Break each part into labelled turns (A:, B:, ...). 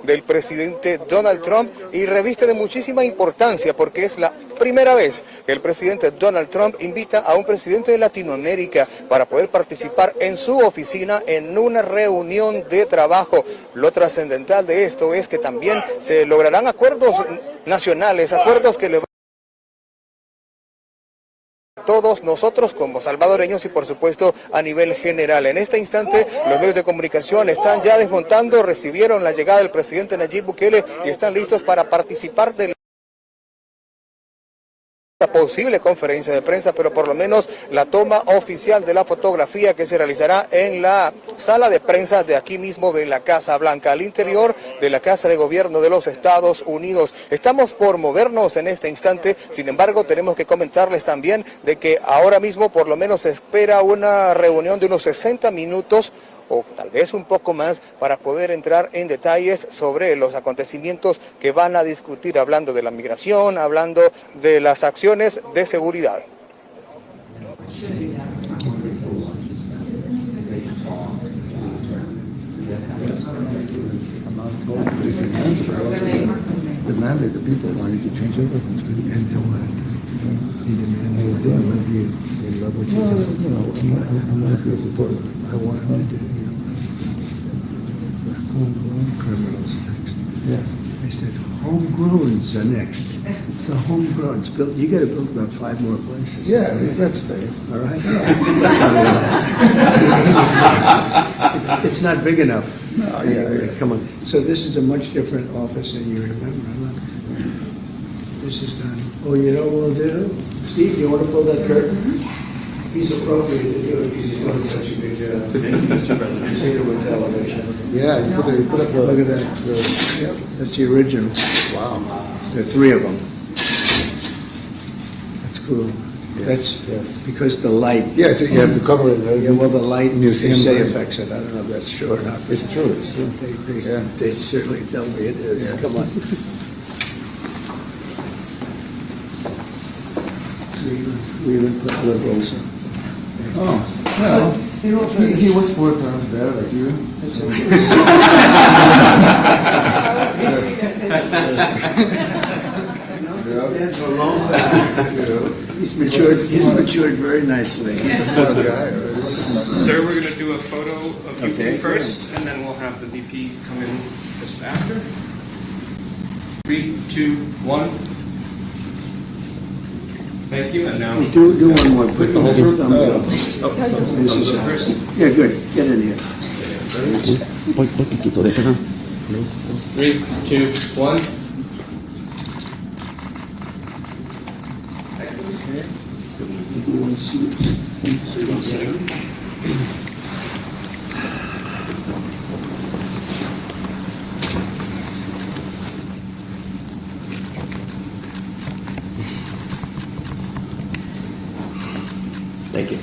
A: del presidente Donald Trump y reviste de muchísima importancia porque es la primera vez que el presidente Donald Trump invita a un presidente de Latinoamérica para poder participar en su oficina en una reunión de trabajo. Lo trascendental de esto es que también se lograrán acuerdos nacionales, acuerdos que le todos nosotros como salvadoreños y por supuesto a nivel general. En este instante los medios de comunicación están ya desmontando, recibieron la llegada del presidente Nayib Bukele y están listos para participar de la posible conferencia de prensa, pero por lo menos la toma oficial de la fotografía que se realizará en la sala de prensa de aquí mismo de la Casa Blanca, al interior de la Casa de Gobierno de los Estados Unidos. Estamos por movernos en este instante, sin embargo tenemos que comentarles también de que ahora mismo por lo menos se espera una reunión de unos 60 minutos o tal vez un poco más para poder entrar en detalles sobre los acontecimientos que van a discutir, hablando de la migración, hablando de las acciones de seguridad.
B: Homegrown criminals next. Yeah. I said, homegrowns are next. The homegrowns built. You got to build about 5 more places.
C: Yeah, that's fair.
B: All right. It's not big enough.
C: No, yeah.
B: Come on. So this is a much different office than you remember. Look. This is done. Oh, you know what we'll do? Steve, you want to pull that curtain? He's appropriate to do it because he's doing such a good job. I've seen it with television.
C: Yeah, you put up
B: Look at that. Yep, that's the original.
C: Wow.
B: There are 3 of them. That's cool.
C: Yes,
B: That's because the light.
C: Yes, you have to cover it.
B: Yeah, well, the light
C: Museum
B: say
C: light.
B: affects it. I don't know if that's true or not.
C: It's true. It's true.
B: They certainly tell me it is.
C: Yeah.
B: Come on. We even put liberals.
C: Oh, well, he was 4 times there, like you.
B: He's matured very nicely.
C: He's a smart guy.
D: Sir, we're going to do a photo of you two first, and then we'll have the VP come in just after. 3, 2, 1. Thank you, and now...
B: Do one more. Put the whole thumb up.
D: This is first.
B: Yeah, good. Get in here.
D: 3, 2, 1.
E: Thank you.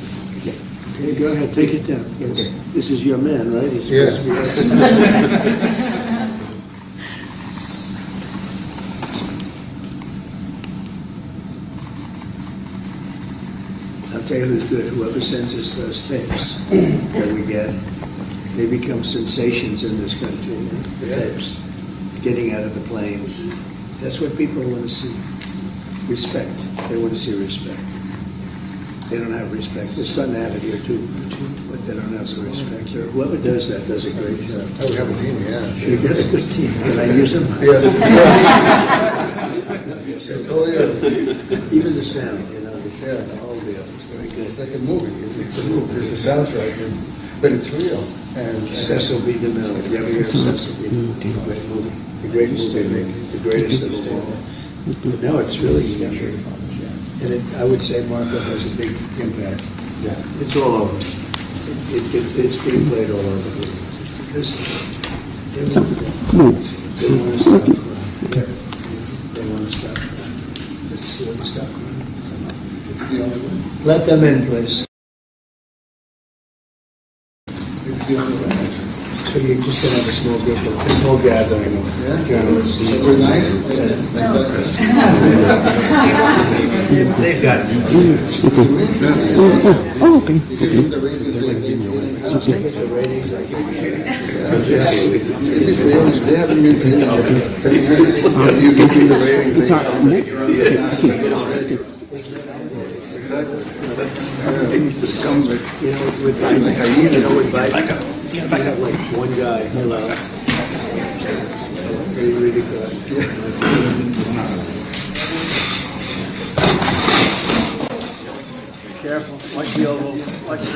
B: Okay, go ahead. Take it down. Okay. This is your man, right? He's
C: Yeah.
B: supposed to be I'll tell you who's good. Whoever sends us those tapes that we get, they become sensations in this country. The tapes, getting out of the planes. That's what people want to see. Respect. They want to see respect. They don't have respect. They're starting to have it here too, but they don't have the respect. Whoever does that does a great job.
C: Oh, we have a team, yeah.
B: You got a good team. Can I use them?
C: Yes. It's all yours.
B: Even the sound, you know,
C: Yeah.
B: the whole deal. It's very good.
C: It's like a movie. It's a movie. It's a soundtrack, but it's real. And
B: Cecil B. DeMille. You ever hear of Cecil B. DeMille? Great movie. The great movie, the greatest of them all. But no, it's really younger. And I would say Marco has a big impact.
C: yes.
B: It's all over. It's being played all over because they want to stop crime. They want to stop crime. Let's stop crime.
C: It's the only way.
B: Let them in, please.
C: It's the only way.
B: So you're just going to have a small gathering of journalists.
C: So we're nice.
B: They've got it.
C: Oh, okay.
B: The ratings, I give you.
C: They haven't been saying you looking the ratings. Exactly.
B: With Biden, you have like one guy, really good. Careful, watch the Oval Office.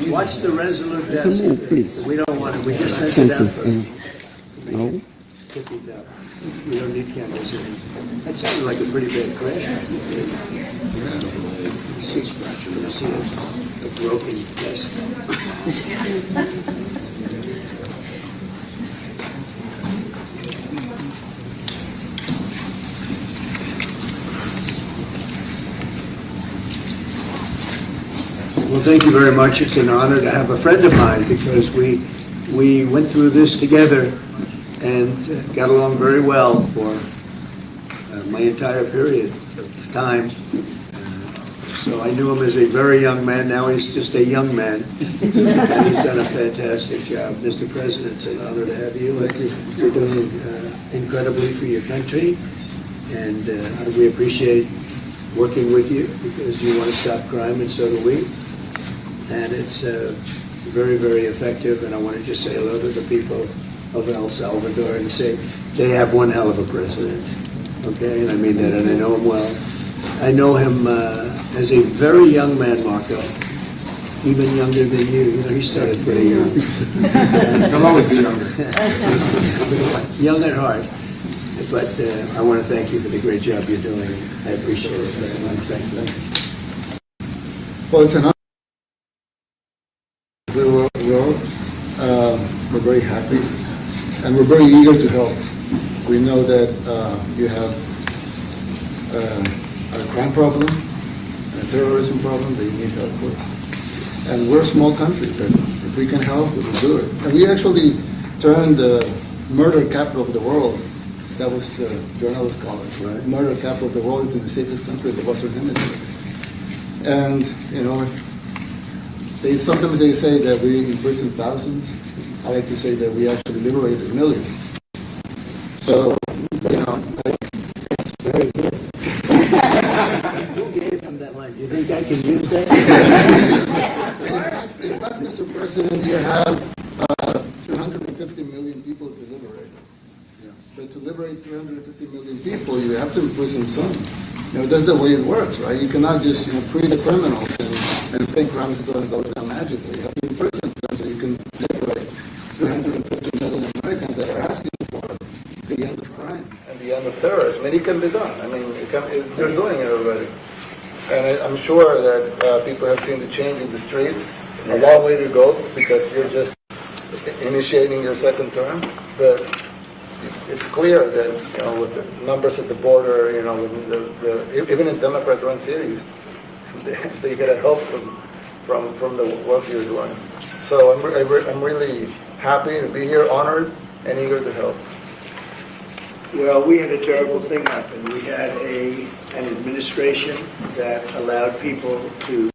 B: Watch the Resolute desk. We don't want it, we just sent it down first.
E: No.
B: Take it down. We don't need cameras in. That sounded like a pretty bad crash. See, a broken desk. Well, thank you very much. It's an honor to have a friend of mine because we went through this together and got along very well for my entire period of time. So I knew him as a very young man. Now he's just a young man, and he's done a fantastic job. Mr. President, it's an honor to have you. You're doing incredibly for your country, and we appreciate working with you because you want to stop crime, and so do we. And it's very, very effective. And I want to just say hello to the people of El Salvador and say they have one hell of a president. Okay, and I mean that, and I know him well. I know him as a very young man, Marco, even younger than you. You know, he started pretty young.
C: He'll always be younger.
B: Young at heart. But I want to thank you for the great job you're doing. I appreciate it very much. Thank you.
C: Well, it's an honor. We're very happy, and we're very eager to help. We know that you have a crime problem, a terrorism problem that you need help with. And we're a small country, but if we can help, we will do it. And we actually turned the murder capital of the world, that was the journalist call it, right? Murder capital of the world, into the safest country in the Western Hemisphere. And, you know, sometimes they say that we imprison thousands. I like to say that we actually liberated millions. So, you know, it's very good.
B: Who gave him that line? Do you think I can use that?
C: In fact, Mr. President, you have 350 million people to liberate. Yeah. But to liberate 350 million people, you have to imprison some. You know, that's the way it works, right? You cannot just, you know, free the criminals and think crime is going to go down magically. You have to imprison them so you can liberate 350 million Americans that are asking for the end of crime and the end of terrorism. And it can be done. I mean, you're doing it already. And I'm sure that people have seen the change in the streets. A long way to go because you're just initiating your second term. But it's clear that, you know, with the numbers at the border, you know, even in Democrat-run cities, they get a help from the work you're doing. So I'm really happy to be here, honored, and eager to help.
B: Well, we had a terrible thing happen. We had an administration that allowed people to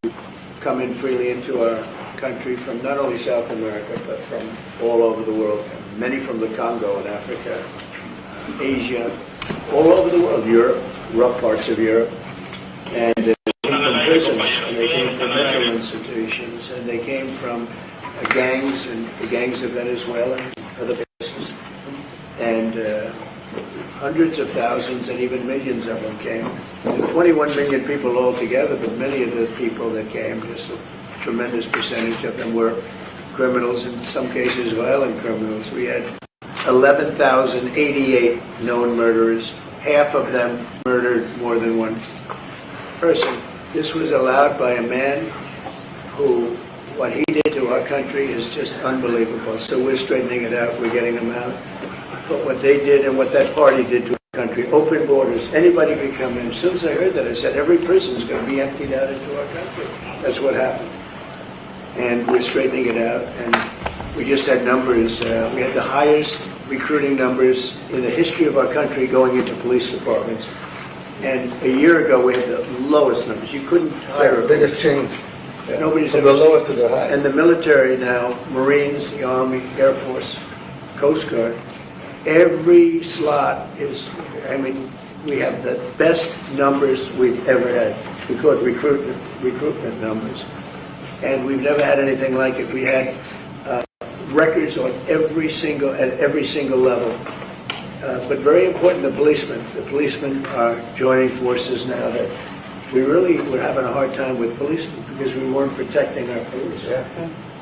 B: come in freely into our country from not only South America, but from all over the world. Many from the Congo in Africa, Asia, all over the world, Europe, rough parts of Europe. And they came from prisons, and they came from mental institutions, and they came from gangs, and the gangs of Venezuela and other places. And hundreds of thousands and even millions of them came. 21 million people altogether, but many of the people that came, just a tremendous percentage of them were criminals, in some cases violent criminals. We had 11,088 known murderers. Half of them murdered more than one person. This was allowed by a man who, what he did to our country is just unbelievable. So we're straightening it out, we're getting them out. But what they did and what that party did to our country, open borders, anybody could come in. As soon as I heard that, I said, every prison is going to be emptied out into our country. That's what happened. And we're straightening it out, and we just had numbers. We had the highest recruiting numbers in the history of our country going into police departments. And a year ago, we had the lowest numbers. You couldn't hire
C: the biggest change.
B: Nobody's
C: From
B: ever
C: the
B: seen.
C: lowest to the highest.
B: And the military now, Marines, the Army, Air Force, Coast Guard, every slot is, I mean, we have the best numbers we've ever had. We call it recruitment numbers. And we've never had anything like it. We had records on at every single level. But very important, the policemen. The policemen are joining forces now that we really were having a hard time with policemen because we weren't protecting our police.
C: Yeah.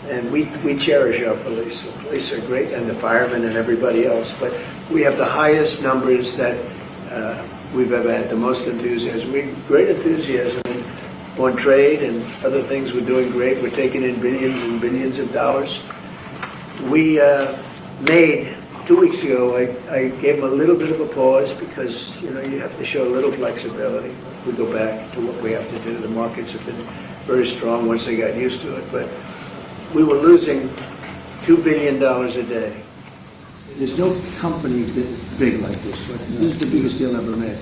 B: And we cherish our police. The police are great, and the firemen and everybody else. But we have the highest numbers that we've ever had, the most enthusiasm. Great enthusiasm on trade and other things. We're doing great. We're taking in billions and billions of dollars. We made, 2 weeks ago, I gave them a little bit of a pause because, you know, you have to show a little flexibility. We go back to what we have to do. The markets have been very strong once they got used to it. But we were losing $2 billion a day. There's no company that's big like this. This is the biggest deal ever made.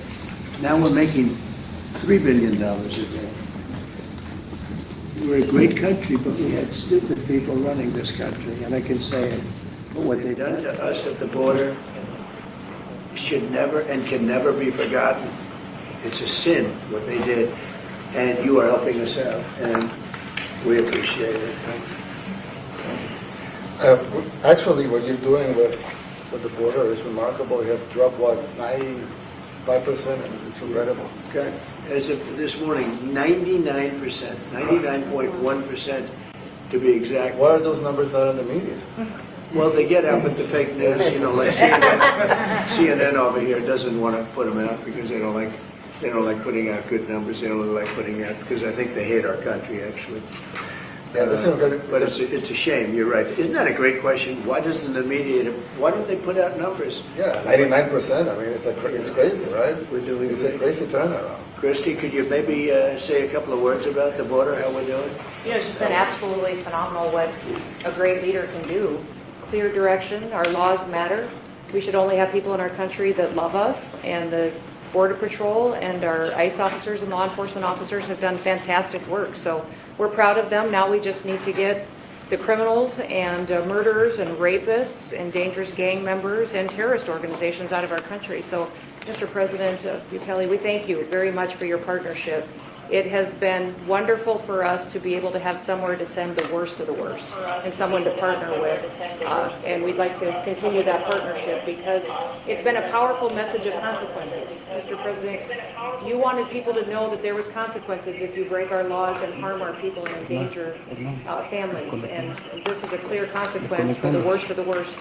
B: Now we're making $3 billion a day. We're a great country, but we had stupid people running this country, and I can say it. But what they've done to us at the border should never and can never be forgotten. It's a sin, what they did, and you are helping us out, and we appreciate it. Thanks.
C: Actually, what you're doing with the border is remarkable. It has dropped, what, 95%? It's incredible.
B: Okay. As of this morning, 99%, 99.1% to be exact.
C: Why are those numbers not in the media?
B: Well, they get out with the fake news, you know, like CNN over here doesn't want to put them out because they don't like putting out good numbers. They don't like putting out, because I think they hate our country, actually.
C: Yeah, this is very,
B: But it's a shame, you're right. Isn't that a great question? Why doesn't the media, why don't they put out numbers?
C: yeah, 99%. I mean, it's crazy, right?
B: We're doing
C: It's a
B: great.
C: crazy turnaround.
B: Christy, could you maybe say a couple of words about the border, how we're doing?
F: You know, it's just been absolutely phenomenal what a great leader can do. Clear direction, our laws matter. We should only have people in our country that love us, and the Border Patrol and our ICE officers and law enforcement officers have done fantastic work. So we're proud of them. Now we just need to get the criminals and murderers and rapists and dangerous gang members and terrorist organizations out of our country. So, Mr. President Bukele, we thank you very much for your partnership. It has been wonderful for us to be able to have somewhere to send the worst of the worst and someone to partner with. And we'd like to continue that partnership because it's been a powerful message of consequences. Mr. President, you wanted people to know that there was consequences if you break our laws and harm our people and endanger families. And this is a clear consequence for the worst of the worst,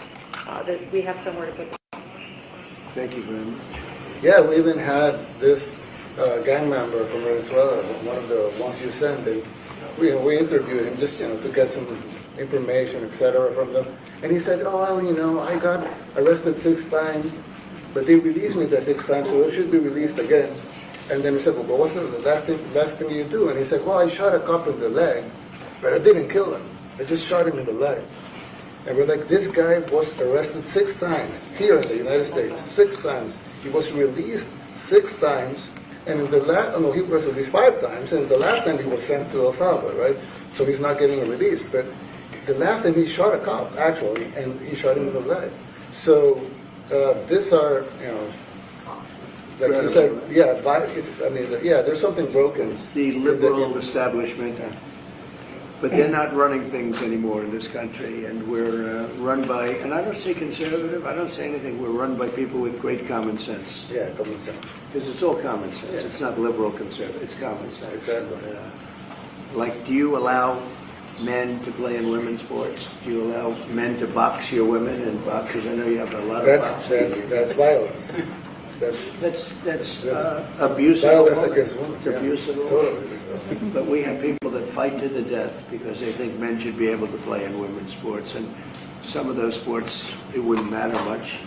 F: that we have somewhere to put them.
B: Thank you very much.
C: Yeah, we even had this gang member from Venezuela, one of the ones you sent. We interviewed him just, you know, to get some information, etc. from them. And he said, oh, you know, I got arrested 6 times, but they released me the 6th time, so it should be released again. And then he said, well, what's the last thing you do? And he said, well, I shot a cop in the leg, but I didn't kill him. I just shot him in the leg. And we're like, this guy was arrested 6 times here in the United States, 6 times. He was released 6 times, and in the he was released 5 times, and the last time he was sent to El Salvador, right? So he's not getting a release. But the last time he shot a cop, actually, and he shot him in the leg. So these are, you know, like you said, yeah, there's something broken.
B: It's the liberal establishment. But they're not running things anymore in this country, and we're run by, and I don't say conservative, I don't say anything, we're run by people with great common sense.
C: Yeah, common sense.
B: Because it's all common sense.
C: Yeah.
B: It's not liberal conservative, it's common sense.
C: Exactly.
B: Like, do you allow men to play in women's sports? Do you allow men to box your women and box? Because I know you have a lot of boxing.
C: That's violence.
B: That's abuse of
C: violence
B: women.
C: against women.
B: It's abuse of women.
C: Totally.
B: But we have people that fight to the death because they think men should be able to play in women's sports. And some of those sports, it wouldn't matter much,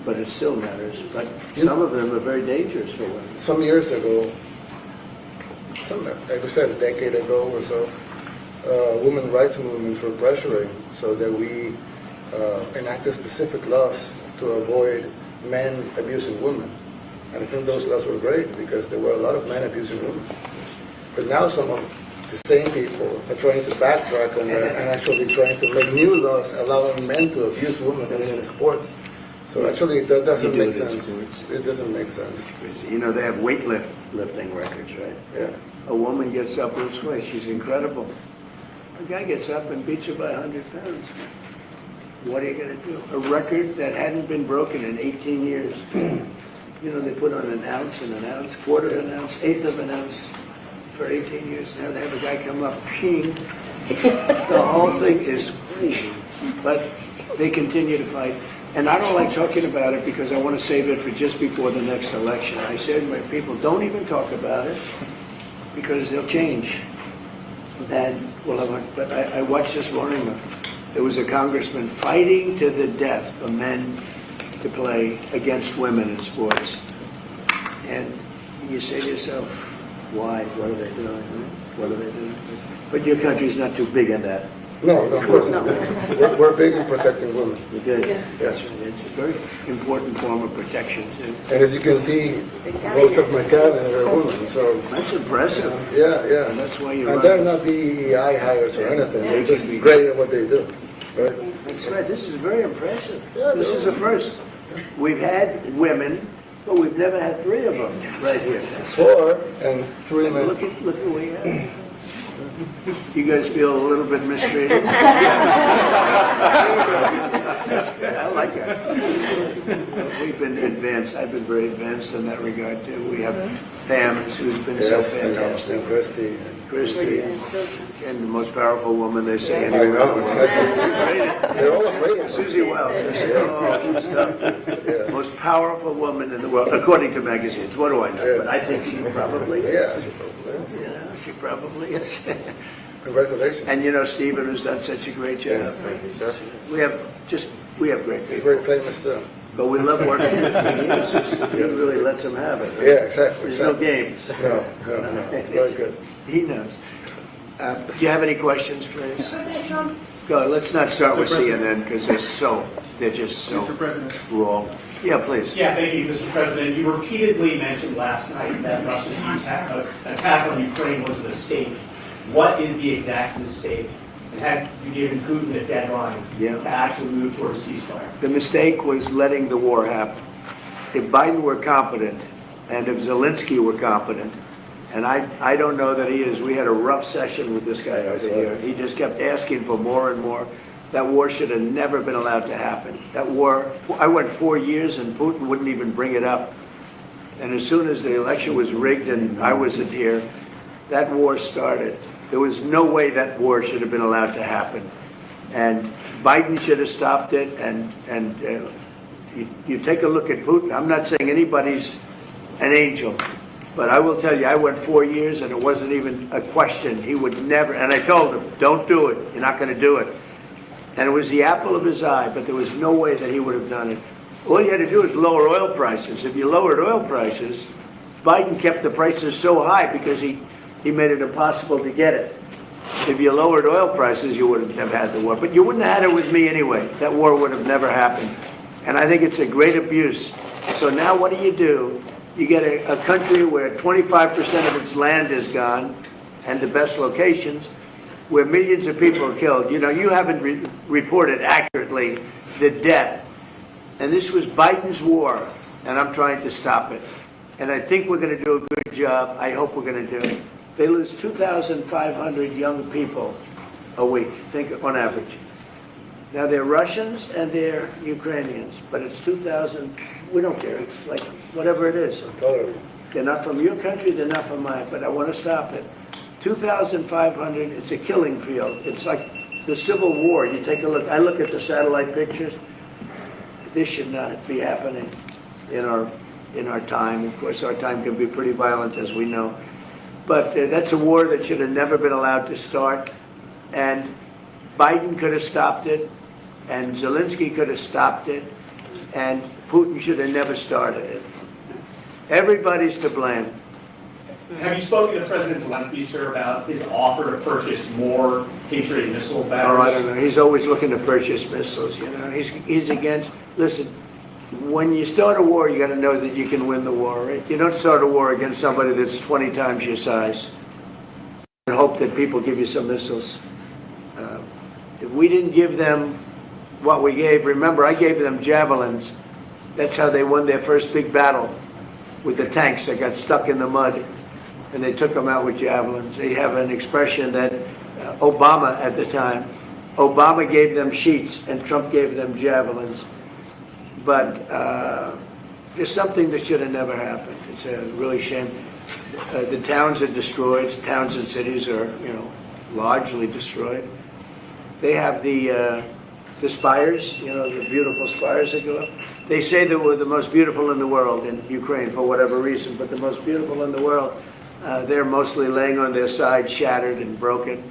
B: but it still matters. But some of them are very dangerous for women.
C: Some years ago, like I said, a decade ago or so, women's rights movements were pressuring so that we enacted specific laws to avoid men abusing women. And I think those laws were great because there were a lot of men abusing women. But now some of the same people are trying to backtrack on that and actually trying to make new laws allowing men to abuse women in sports. So actually, that doesn't make sense. It doesn't make sense.
B: You know, they have weightlifting records, right?
C: Yeah.
B: A woman gets up this way, she's incredible. A guy gets up and beats her by 100 pounds. What are you going to do? A record that hadn't been broken in 18 years. You know, they put on an ounce, quarter of an ounce, eighth of an ounce for 18 years. Now they have a guy come up, ping. The whole thing is crazy. But they continue to fight. And I don't like talking about it because I want to save it for just before the next election. I said to my people, don't even talk about it because they'll change. And but I watched this morning, there was a congressman fighting to the death for men to play against women in sports. And you say to yourself, why? What are they doing? What are they doing? But your country's not too big in that.
C: No, of course not. We're big in protecting women.
B: Good.
F: Yeah.
B: That's right. It's a very important form of protection, too.
C: And as you can see, most of my cabinets are women, so
B: That's impressive.
C: yeah.
B: And that's why you're
C: And
B: right.
C: they're not DEI hires or anything. They're just great at what they do. Right?
B: That's right. This is very impressive.
C: Yeah,
B: This is a first. We've had women, but we've never had three of them right here.
C: 4 and 3 men.
B: Look at what we have. You guys feel a little bit mistreated? That's good. I like it. We've been advanced. I've been very advanced in that regard too. We have Pam, who's been so
C: Yes,
B: fantastic.
C: and Christy.
B: Christy, and the most powerful woman they say
C: I
B: anywhere.
C: know, exactly. They're all afraid of
B: Susie Wells. Oh, stuff.
C: Yeah.
B: Most powerful woman in the world, according to magazines. What do I know?
C: Yes.
B: But I think she probably is.
C: Yeah, she probably is.
B: Yeah, she probably is.
C: Congratulations.
B: And you know, Stephen has done such a great job.
C: Yes, thank you, sir.
B: We have great
C: He's
B: people.
C: very famous too.
B: But we love working with him. He really lets them have it.
C: Yeah, exactly.
B: There's no games.
C: No. It's very good.
B: He knows. Do you have any questions, please?
G: President Trump,
B: Go, let's not start with CNN because they're just so wrong. Yeah, please.
H: Yeah, thank you, Mr. President. You repeatedly mentioned last night that Russia's attack on Ukraine was a mistake. What is the exact mistake? And have you given Putin a deadline
B: Yeah.
H: to actually move toward a ceasefire?
B: The mistake was letting the war happen. If Biden were competent, and if Zelensky were competent, and I don't know that he is. We had a rough session with this guy over here. He just kept asking for more and more. That war should have never been allowed to happen. That war, I went 4 years and Putin wouldn't even bring it up. And as soon as the election was rigged and I wasn't here, that war started. There was no way that war should have been allowed to happen. And Biden should have stopped it. And you take a look at Putin. I'm not saying anybody's an angel. But I will tell you, I went 4 years and it wasn't even a question. He would never, and I told him, don't do it. You're not going to do it. And it was the apple of his eye, but there was no way that he would have done it. All you had to do is lower oil prices. If you lowered oil prices, Biden kept the prices so high because he made it impossible to get it. If you lowered oil prices, you wouldn't have had the war. But you wouldn't have had it with me anyway. That war would have never happened. And I think it's a great abuse. So now what do? You get a country where 25% of its land is gone, and the best locations, where millions of people are killed. You know, you haven't reported accurately the death. And this was Biden's war, and I'm trying to stop it. And I think we're going to do a good job. I hope we're going to do it. They lose 2,500 young people a week, think on average. Now, they're Russians and they're Ukrainians, but it's 2,000, we don't care, it's like whatever it is. They're not from your country, they're not from mine, but I want to stop it. 2,500, it's a killing field. It's like the Civil War. You take a look, I look at the satellite pictures. This should not be happening in our time. Of course, our time can be pretty violent, as we know. But that's a war that should have never been allowed to start. And Biden could have stopped it, and Zelensky could have stopped it, and Putin should have never started it. Everybody's to blame.
H: Have you spoken to President Zelensky, sir, about his offer to purchase more Patriot missile batteries?
B: Oh, I don't know. He's always looking to purchase missiles, you know. He's against, listen, when you start a war, you got to know that you can win the war, right? You don't start a war against somebody that's 20 times your size. and hope that people give you some missiles. If we didn't give them what we gave, remember I gave them javelins. That's how they won their first big battle with the tanks that got stuck in the mud, and they took them out with javelins. They have an expression that Obama at the time, Obama gave them sheets and Trump gave them javelins. But just something that should have never happened. It's a really shame. The towns are destroyed. Towns and cities are, largely destroyed. They have the spires, the beautiful spires that go up. They say that we're the most beautiful in the world in Ukraine for whatever reason, but the most beautiful in the world, they're mostly laying on their side, shattered and broken.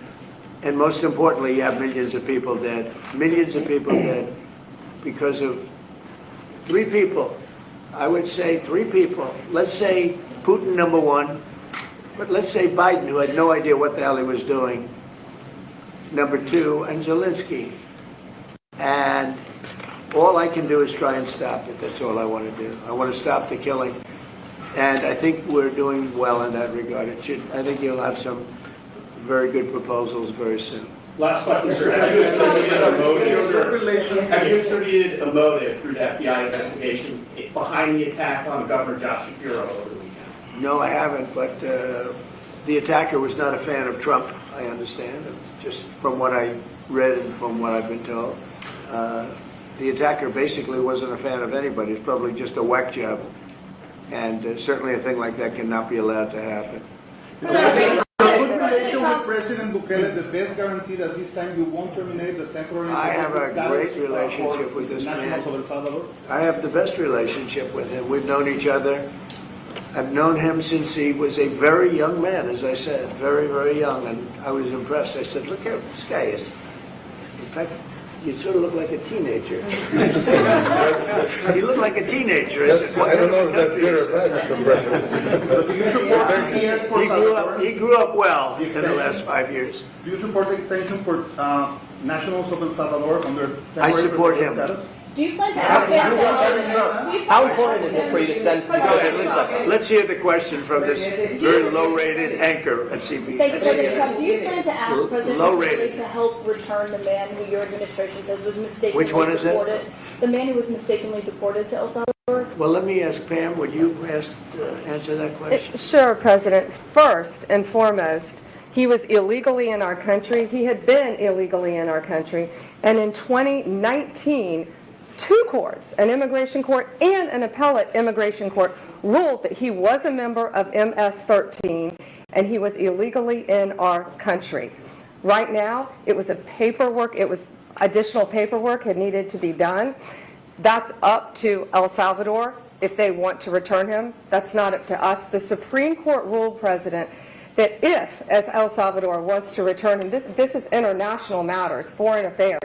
B: And most importantly, you have millions of people dead. Millions of people dead because of 3 people. I would say 3 people. Let's say Putin, number 1, but let's say Biden, who had no idea what the hell he was doing, number 2, and Zelensky. And all I can do is try and stop it. That's all I want to do. I want to stop the killing. And I think we're doing well in that regard. I think you'll have some very good proposals very soon.
H: Last question, sir. Have you attributed a motive, sir? Have you attributed a motive through the FBI investigation behind the attack on Governor Josh Shapiro over the weekend?
B: No, I haven't, but the attacker was not a fan of Trump, I understand, just from what I read and from what I've been told. The attacker basically wasn't a fan of anybody. It's probably just a whack job. And certainly a thing like that cannot be allowed to happen.
G: Good relation with President Bukele, the best guarantee that this time you won't terminate the temporary...
B: I have a great relationship with this man. I have the best relationship with him. We've known each other. I've known him since he was a very young man, as I said, very, very young. And I was impressed. I said, look here, this guy is... In fact, you sort of look like a teenager. You look like a teenager. I said,
A: I don't know if that's good or bad, Mr. President.
B: He grew up well in the last 5 years.
G: Do you support the extension for nationals of El Salvador under...
B: I support him.
I: Do you plan to ask him?
E: How important is it for you to send...
B: Let's hear the question from this very low-rated anchor at CB.
I: Thank you, President Trump. Do you plan to ask President Bukele to help return the man who your administration says was mistakenly
B: Which one is
I: deported? The man who was mistakenly deported to El Salvador?
B: Well, let me ask Pam, would you answer that question?
J: Sure, President. First and foremost, he was illegally in our country. He had been illegally in our country. And in 2019, 2 courts, an immigration court and an appellate immigration court, ruled that he was a member of MS-13 and he was illegally in our country. Right now, it was additional paperwork had needed to be done. That's up to El Salvador if they want to return him. That's not up to us. The Supreme Court ruled, President, that if, as El Salvador wants to return him, this is international matters, foreign affairs.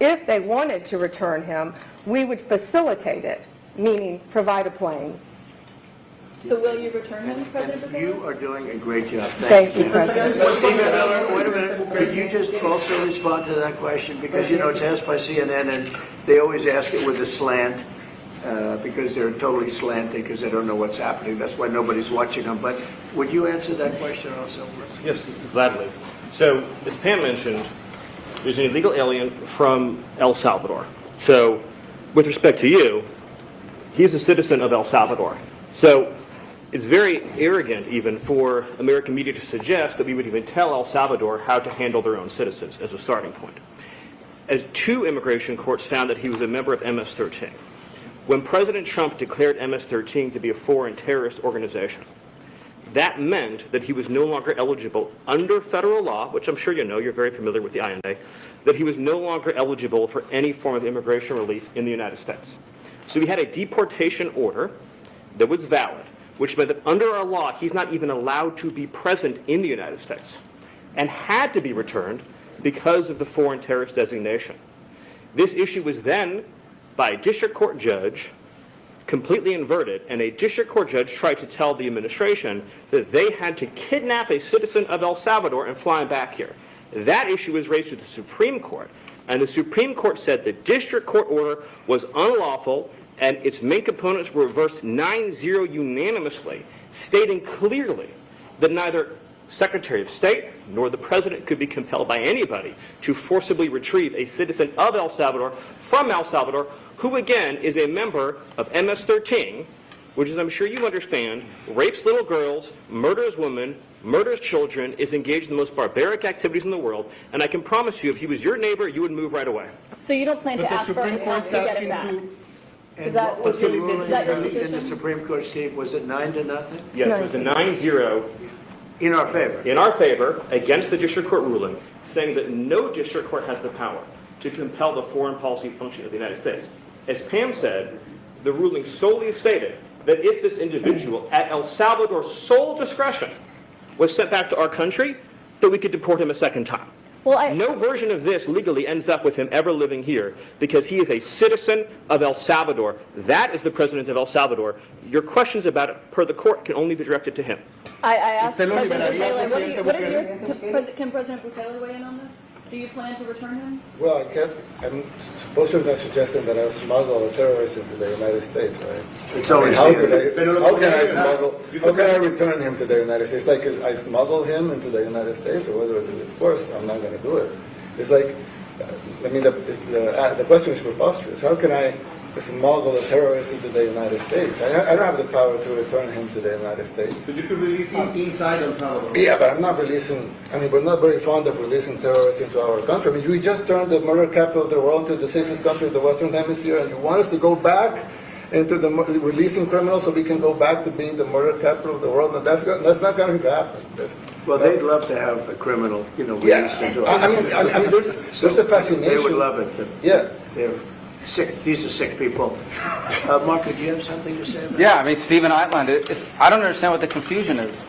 J: If they wanted to return him, we would facilitate it, meaning provide a plane.
I: So will you return him, President Bukele?
B: You are doing a great job.
J: Thank you, President.
B: Stephen Miller, wait a minute. Could you just also respond to that question? Because, it's asked by CNN, and they always ask it with a slant, because they're totally slanting, because they don't know what's happening. That's why nobody's watching them. But would you answer that question also?
E: Yes, gladly. So, as Pam mentioned, there's an illegal alien from El Salvador. So, with respect to you, he's a citizen of El Salvador. So, it's very arrogant even for American media to suggest that we would even tell El Salvador how to handle their own citizens as a starting point. As 2 immigration courts found that he was a member of MS-13. When President Trump declared MS-13 to be a foreign terrorist organization, that meant that he was no longer eligible under federal law, which I'm sure you know, you're very familiar with the INA, that he was no longer eligible for any form of immigration relief in the United States. So we had a deportation order that was valid, which meant that under our law, he's not even allowed to be present in the United States and had to be returned because of the foreign terrorist designation. This issue was then, by a district court judge, completely inverted, and a district court judge tried to tell the administration that they had to kidnap a citizen of El Salvador and fly him back here. That issue was raised to the Supreme Court, and the Supreme Court said the district court order was unlawful, and its main components were reversed 9-0 unanimously, stating clearly that neither Secretary of State, nor the President could be compelled by anybody to forcibly retrieve a citizen of El Salvador from El Salvador, who again is a member of MS-13, which, as I'm sure you understand, rapes little girls, murders women, murders children, is engaged in the most barbaric activities in the world, and I can promise you, if he was your neighbor, you would move right away.
I: So you don't plan to ask for
G: Supreme
I: his
G: Court's
I: help to get him
G: asking
I: back?
G: to.
I: Is that,
B: What was the ruling
I: is that your
B: in the
I: position?
B: Supreme Court, Steve? Was it 9-0?
E: Yes, it was a 9-0
B: In our favor?
E: in our favor against the district court ruling, saying that no district court has the power to compel the foreign policy function of the United States. As Pam said, the ruling solely stated that if this individual, at El Salvador's sole discretion, was sent back to our country, that we could deport him a second time.
I: Well,
E: No version of this legally ends up with him ever living here because he is a citizen of El Salvador. That is the president of El Salvador. Your questions about it, per the court, can only be directed to him.
I: I asked
G: ¿Usted lo
I: President
G: liberaría al
I: Bukele, what is
G: presidente
I: your, can President Bukele weigh in on this? Do you plan to return him?
C: Well, I'm suppose you're not suggesting that I smuggle a terrorist into the United States, right?
B: It's always
C: how
B: here.
C: can I return him to the United States? Like I smuggle him into the United States, or whether, of course, I'm not going to do it. It's like, I mean, the question is preposterous. How can I smuggle a terrorist into the United States? I don't have the power to return him to the United States.
G: So you could release him inside El Salvador.
C: Yeah, but I'm not releasing, I mean, we're not very fond of releasing terrorists into our country. I mean, we just turned the murder capital of the world to the safest country of the Western Hemisphere, and you want us to go back into the releasing criminals so we can go back to being the murder capital of the world? And that's not going to happen.
B: Well, they'd love to have a criminal, released into our
C: I mean, there's a fascination.
B: They would love it, but
C: Yeah.
B: they're sick. These are sick people. Marco, do you have something to say about
K: Yeah, I mean, Stephen outlined it. I don't understand what the confusion is.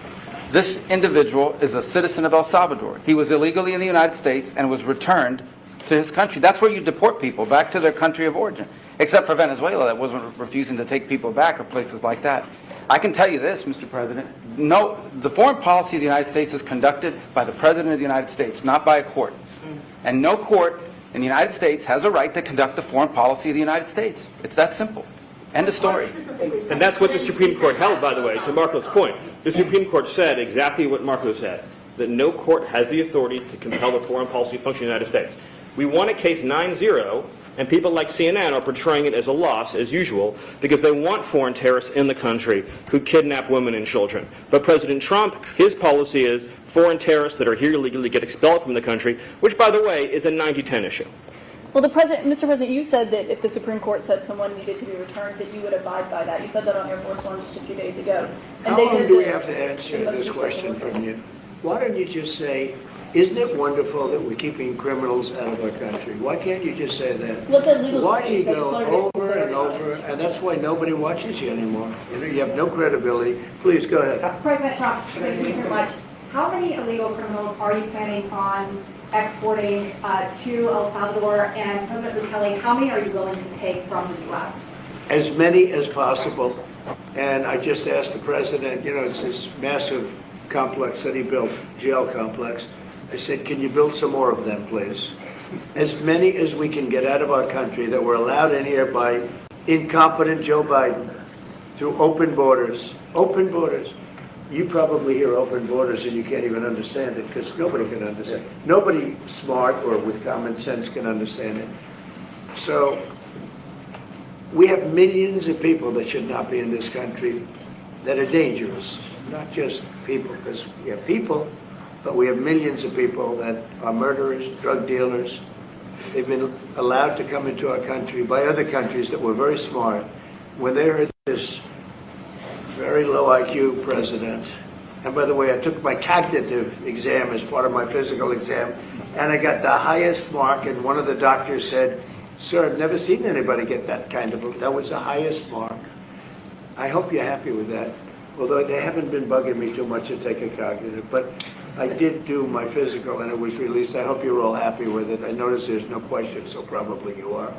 K: This individual is a citizen of El Salvador. He was illegally in the United States and was returned to his country. That's where you deport people, back to their country of origin. Except for Venezuela, that wasn't refusing to take people back, or places like that. I can tell you this, Mr. President. No, the foreign policy of the United States is conducted by the President of the United States, not by a court. And no court in the United States has a right to conduct the foreign policy of the United States. It's that simple. End of story.
E: And that's what the Supreme Court held, by the way, to Marco's point. The Supreme Court said exactly what Marco said, that no court has the authority to compel the foreign policy function of the United States. We won a case 9-0, and people like CNN are portraying it as a loss, as usual, because they want foreign terrorists in the country who kidnap women and children. But President Trump, his policy is foreign terrorists that are here illegally get expelled from the country, which, by the way, is a 90-10 issue.
I: Well, Mr. President, you said that if the Supreme Court said someone needed to be returned, that you would abide by that. You said that on Air Force One just a few days ago. And
B: How
I: they
B: long
I: said
B: do we
I: that
B: have to answer
I: it must
B: this
I: be
B: question
I: personal.
B: from you? Why don't you just say, isn't it wonderful that we're keeping criminals out of our country? Why can't you just say that?
I: Well, it's a legal
B: Why do you
I: dispute, so I just
B: go
I: wanted to
B: over and
I: clarify
B: over,
I: it.
B: and that's why nobody watches you anymore. You have no credibility. Please, go ahead.
L: President Trump, thank you so much. How many illegal criminals are you planning on exporting to El Salvador? And President Bukele, how many are you willing to take from the U.S.?
B: As many as possible. And I just asked the president, it's this massive complex that he built, jail complex. I said, can you build some more of them, please? As many as we can get out of our country that were allowed in here by incompetent Joe Biden through open borders. Open borders. You probably hear open borders and you can't even understand it because nobody can understand. Nobody smart or with common sense can understand it. So we have millions of people that should not be in this country that are dangerous, not just people, because we have people, but we have millions of people that are murderers, drug dealers. They've been allowed to come into our country by other countries that were very smart. When they heard this very low IQ president, and by the way, I took my cognitive exam as part of my physical exam, and I got the highest mark, and one of the doctors said, sir, I've never seen anybody get that kind of, that was the highest mark. I hope you're happy with that. Although they haven't been bugging me too much to take a cognitive, but I did do my physical and it was released. I hope you're all happy with it. I notice there's no question, so probably you are.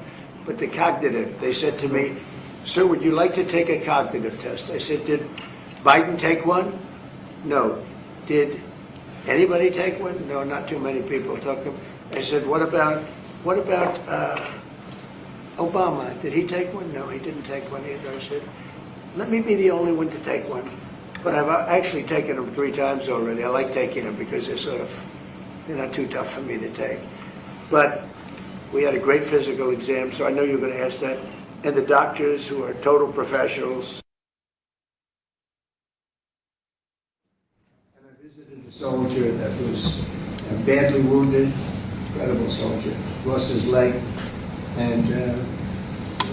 B: But the cognitive, they said to me, sir, would you like to take a cognitive test? I said, did Biden take one? No. Did anybody take one? No, not too many people took them. I said, what about Obama? Did he take one? No, he didn't take one either. I said, let me be the only one to take one. But I've actually taken them 3 times already. I like taking them because they're not too tough for me to take. But we had a great physical exam, so I know you're going to ask that. And the doctors, who are total professionals. And I visited a soldier that was badly wounded, incredible soldier, lost his leg, and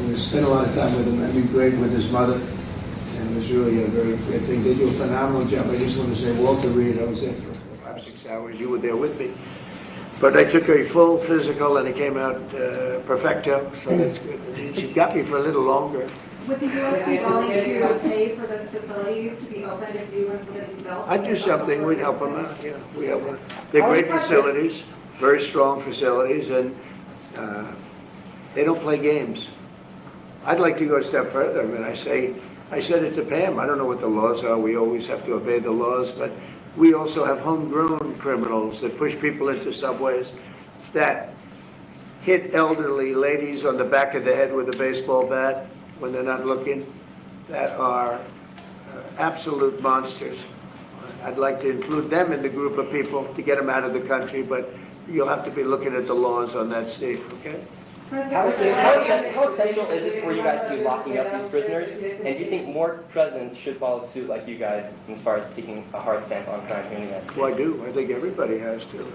B: we spent a lot of time with him. I mean, great with his mother, and it was really a very great thing. They do a phenomenal job. I just want to say, Walter Reed, I was there for 5-6 hours. You were there with me. But I took a full physical, and it came out perfecto, so that's good. She's got me for a little longer.
L: Would the U.S. be willing to pay for those facilities to be opened if new ones were going to be built?
B: I'd do something. We'd help them out. Yeah, we help them. They're great facilities, very strong facilities, and they don't play games. I'd like to go a step further. I mean, I said it to Pam. I don't know what the laws are. We always have to obey the laws, but we also have homegrown criminals that push people into subways, that hit elderly ladies on the back of the head with a baseball bat when they're not looking, that are absolute monsters. I'd like to include them in the group of people to get them out of the country, but you'll have to be looking at the laws on that, Steve, okay?
M: How essential is it for you guys to be locking up these prisoners? And do you think more presidents should follow suit like you guys as far as taking a hard stance on crime here in the United States?
B: Well, I do. I think everybody has to.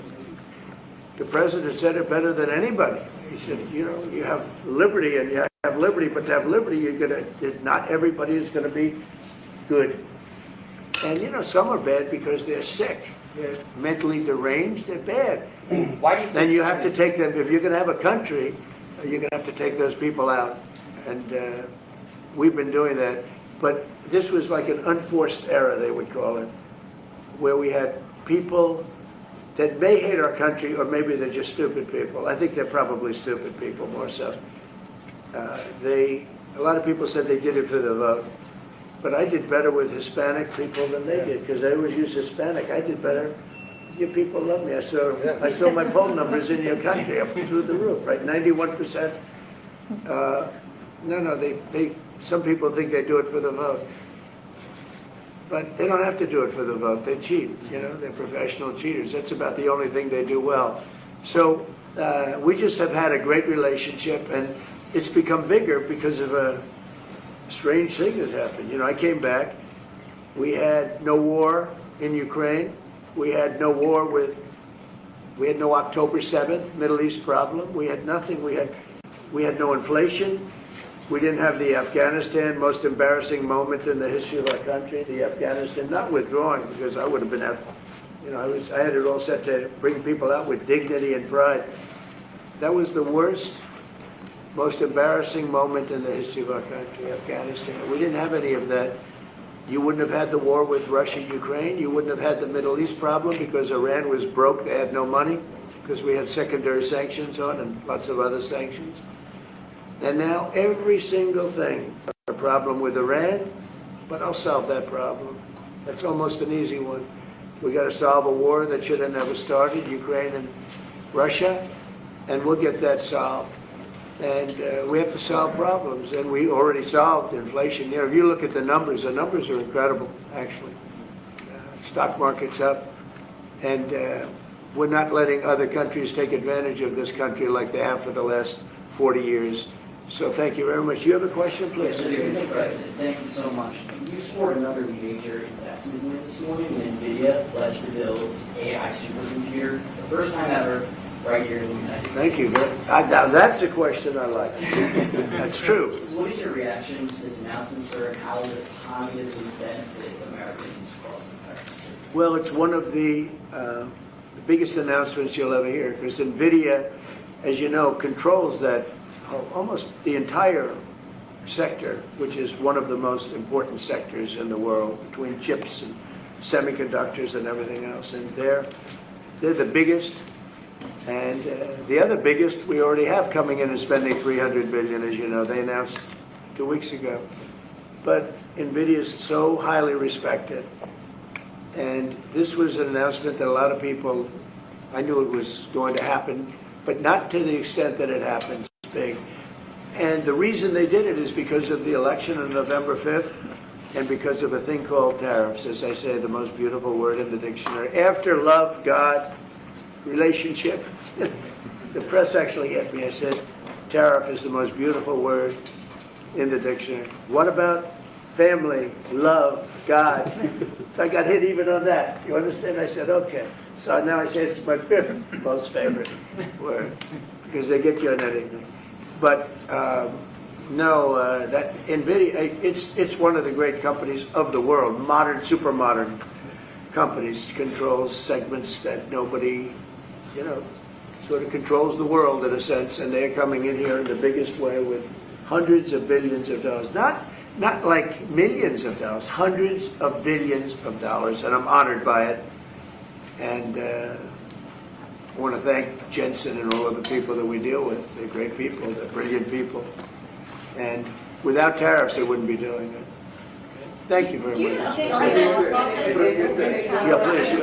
B: The president said it better than anybody. He said, you know, you have liberty and you have liberty, but to have liberty, not everybody is going to be good. And, you know, some are bad because they're sick. They're mentally deranged. They're bad.
M: Why do you think
B: then you have to take them, if you're going to have a country, you're going to have to take those people out. And we've been doing that. But this was like an unforced error, they would call it, where we had people that may hate our country, or maybe they're just stupid people. I think they're probably stupid people more so. A lot of people said they did it for the vote. But I did better with Hispanic people than they did, because they always use Hispanic. I did better. You people love me. I saw my poll numbers in your country up through the roof, right? 91%. Some people think they do it for the vote. But they don't have to do it for the vote. They cheat, you know, they're professional cheaters. That's about the only thing they do well. So we just have had a great relationship, and it's become bigger because of a strange thing that happened. You know, I came back. We had no war in Ukraine. We had no war we had no October 7th Middle East problem. We had nothing. We had no inflation. We didn't have the Afghanistan most embarrassing moment in the history of our country. The Afghanistan, not withdrawing, because I would have been, you know, I had it all set to bring people out with dignity and pride. That was the worst, most embarrassing moment in the history of our country, Afghanistan. We didn't have any of that. You wouldn't have had the war with Russia, Ukraine. You wouldn't have had the Middle East problem because Iran was broke. They had no money because we had secondary sanctions on and lots of other sanctions. And now every single thing, a problem with Iran, but I'll solve that problem. That's almost an easy one. We got to solve a war that should have never started, Ukraine and Russia, and we'll get that solved. And we have to solve problems, and we already solved inflation. You know, if you look at the numbers are incredible, actually. Stock market's up, and we're not letting other countries take advantage of this country like they have for the last 40 years. So thank you very much. You have a question, please?
N: Yes, Mr. President, thank you so much. You scored another major investment win this morning when NVIDIA pledged to build its AI supercomputer, the first time ever, right here in the United States.
B: Thank you. That's a question I like. That's true.
N: What is your reaction to this announcement, sir, and how will this positively benefit Americans across the country?
B: Well, it's one of the biggest announcements you'll ever hear, because NVIDIA, as you know, controls that almost the entire sector, which is one of the most important sectors in the world, between chips and semiconductors and everything else. And they're the biggest. And the other biggest we already have coming in and spending $300 billion, as you know. They announced 2 weeks ago. But NVIDIA is so highly respected. And this was an announcement that a lot of people, I knew it was going to happen, but not to the extent that it happened. Big. And the reason they did it is because of the election on November 5th. and because of a thing called tariffs, as I say, the most beautiful word in the dictionary. After love, God, relationship. The press actually hit me. I said, tariff is the most beautiful word in the dictionary. What about family, love, God? So I got hit even on that. You understand? I said, okay. So now I say it's my fifth most favorite word because they get you on anything. But no, that NVIDIA, it's one of the great companies of the world, modern, super modern companies, controls segments that nobody, you know, sort of controls the world in a sense, and they're coming in here in the biggest way with hundreds of billions of dollars. Not like millions of dollars, hundreds of billions of dollars, and I'm honored by it. And I want to thank Jensen and all of the people that we deal with. They're great people, they're brilliant people. And without tariffs, they wouldn't be doing it. Thank you very much.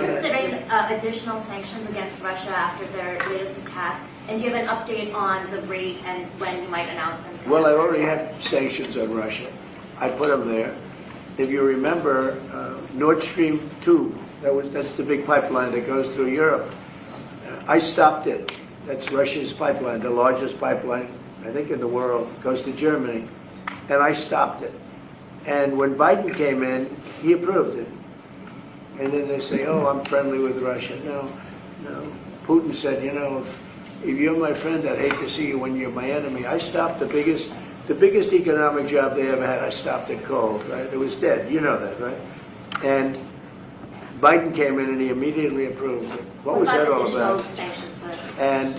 O: Considering additional sanctions against Russia after their latest attack, and do you have an update on the rate and when you might announce them?
B: Well, I already have sanctions on Russia. I put them there. If you remember, Nord Stream 2, that's the big pipeline that goes through Europe. I stopped it. That's Russia's pipeline, the largest pipeline, I think, in the world. Goes to Germany. And I stopped it. And when Biden came in, he approved it. And then they say, oh, I'm friendly with Russia. No. Putin said, you know, if you're my friend, I'd hate to see you when you're my enemy. I stopped the biggest economic job they ever had. I stopped it cold, right? It was dead. You know that, right? And Biden came in and he immediately approved it. What was that all about?
O: Sanctions,
B: and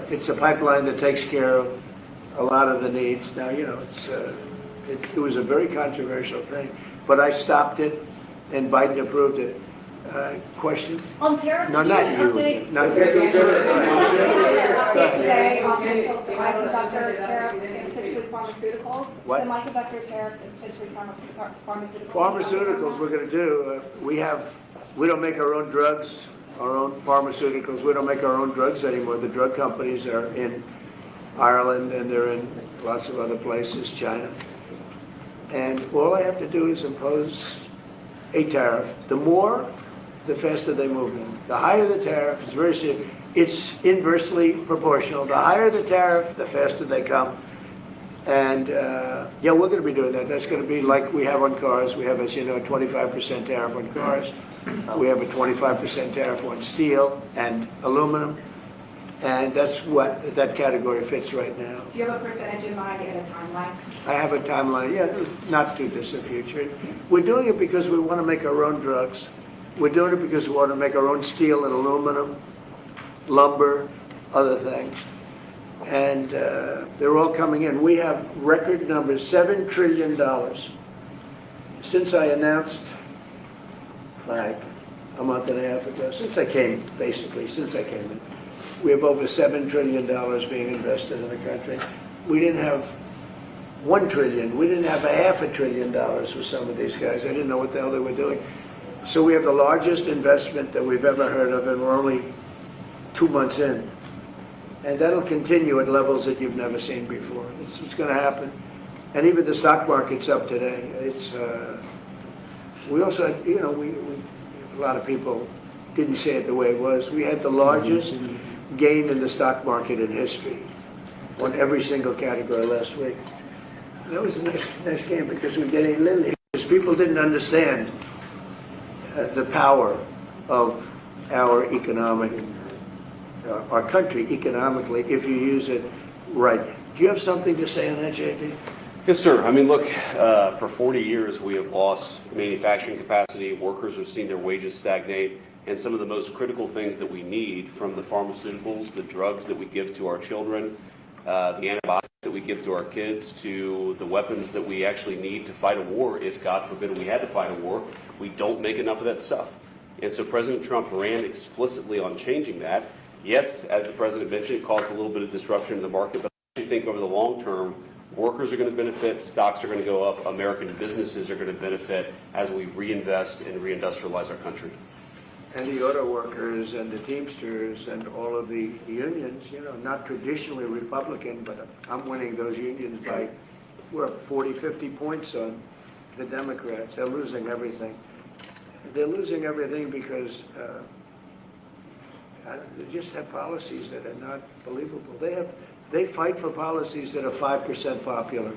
B: it's a pipeline that takes care of a lot of the needs. Now, you know, it was a very controversial thing, but I stopped it, and Biden approved it. Question?
L: On tariffs?
B: No, not you. Not
L: Yesterday, semiconductor tariffs and potentially pharmaceuticals.
B: What?
L: Semiconductor tariffs and potentially pharmaceuticals.
B: Pharmaceuticals we're going to do. We don't make our own drugs, our own pharmaceuticals. We don't make our own drugs anymore. The drug companies are in Ireland and they're in lots of other places, China. And all I have to do is impose a tariff. The more, the faster they move in. The higher the tariff, it's very serious. It's inversely proportional. The higher the tariff, the faster they come. And yeah, we're going to be doing that. That's going to be like we have on cars. We have, as you know, a 25% tariff on cars. We have a 25% tariff on steel and aluminum. And that's what that category fits right now.
L: Do you have a percentage in mind and a timeline?
B: I have a timeline, yeah, not too distant future. We're doing it because we want to make our own drugs. We're doing it because we want to make our own steel and aluminum, lumber, other things. And they're all coming in. We have record numbers, $7 trillion. Since I announced, like a month and a half ago, since I came in, we have over $7 trillion being invested in the country. We didn't have $1 trillion. We didn't have $500 billion for some of these guys. I didn't know what the hell they were doing. So we have the largest investment that we've ever heard of, and we're only 2 months in. And that'll continue at levels that you've never seen before. It's going to happen. And even the stock market's up today. We also had, you know, a lot of people didn't say it the way it was. We had the largest gain in the stock market in history on every single category last week. That was a nice game because we're getting literally, because people didn't understand the power of our our country economically if you use it right. Do you have something to say on that, JP?
P: Yes, sir. I mean, look, for 40 years we have lost manufacturing capacity. Workers have seen their wages stagnate. And some of the most critical things that we need, from the pharmaceuticals, the drugs that we give to our children, the antibiotics that we give to our kids, to the weapons that we actually need to fight a war, if God forbid we had to fight a war, we don't make enough of that stuff. And so President Trump ran explicitly on changing that. Yes, as the president mentioned, it caused a little bit of disruption in the market, but I actually think over the long term, workers are going to benefit, stocks are going to go up, American businesses are going to benefit as we reinvest and reindustrialize our country.
B: And the auto workers and the Teamsters and all of the unions, you know, not traditionally Republican, but I'm winning those unions by, we're up 40, 50 points on the Democrats. They're losing everything. They're losing everything because they just have policies that are not believable. They fight for policies that are 5% popular,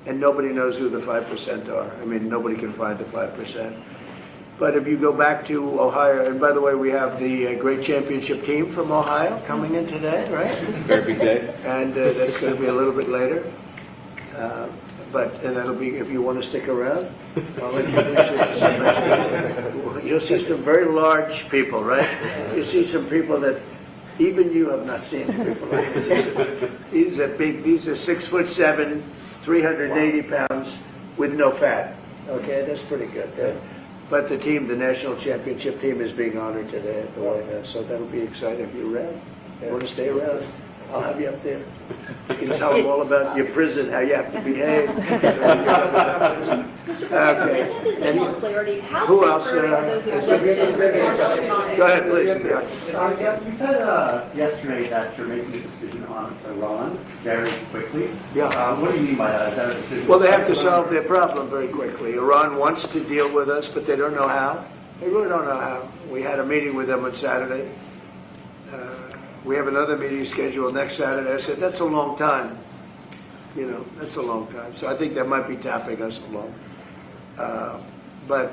B: and nobody knows who the 5% are. I mean, nobody can find the 5%. But if you go back to Ohio, and by the way, we have the great championship team from Ohio coming in today, right?
P: Very big day.
B: And that's going to be a little bit later. And that'll be, if you want to stick around, you'll see some very large people, right? You see some people that even you have not seen people like this. These are 6'7", 380 pounds with no fat. Okay, that's pretty good. But the team, the national championship team, is being honored today at the White House, so that'll be exciting. If you're around, you want to stay around, I'll have you up there. You can tell them all about your prison, how you have to behave. Okay.
L: Clarity. How
B: who else? Go
L: ahead,
B: please.
G: You said yesterday that you're making a decision on Iran very quickly.
B: Yeah.
G: What do you mean by that? Is that a decision?
B: Well, they have to solve their problem very quickly. Iran wants to deal with us, but they don't know how. They really don't know how. We had a meeting with them on Saturday. We have another meeting scheduled next Saturday. I said, that's a long time. You know, that's a long time. So I think they might be tapping us along. But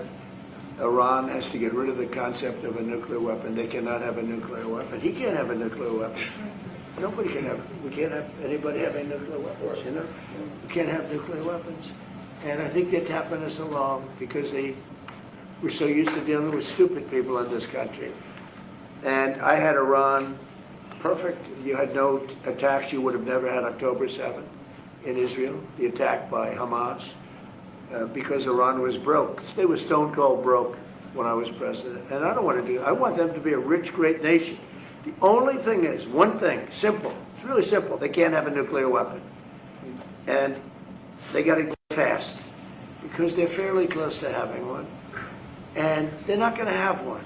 B: Iran has to get rid of the concept of a nuclear weapon. They cannot have a nuclear weapon. He can't have a nuclear weapon. Nobody can have. We can't have anybody having nuclear weapons. You know, we can't have nuclear weapons. And I think they're tapping us along because we're so used to dealing with stupid people in this country. And I had Iran perfect. You had no attacks. You would have never had October 7th in Israel, the attack by Hamas, because Iran was broke. They were stone cold broke when I was president. And I don't want to do that. I want them to be a rich, great nation. The only thing is, one thing, simple. It's really simple. They can't have a nuclear weapon. And they got to go fast because they're fairly close to having one. And they're not going to have one.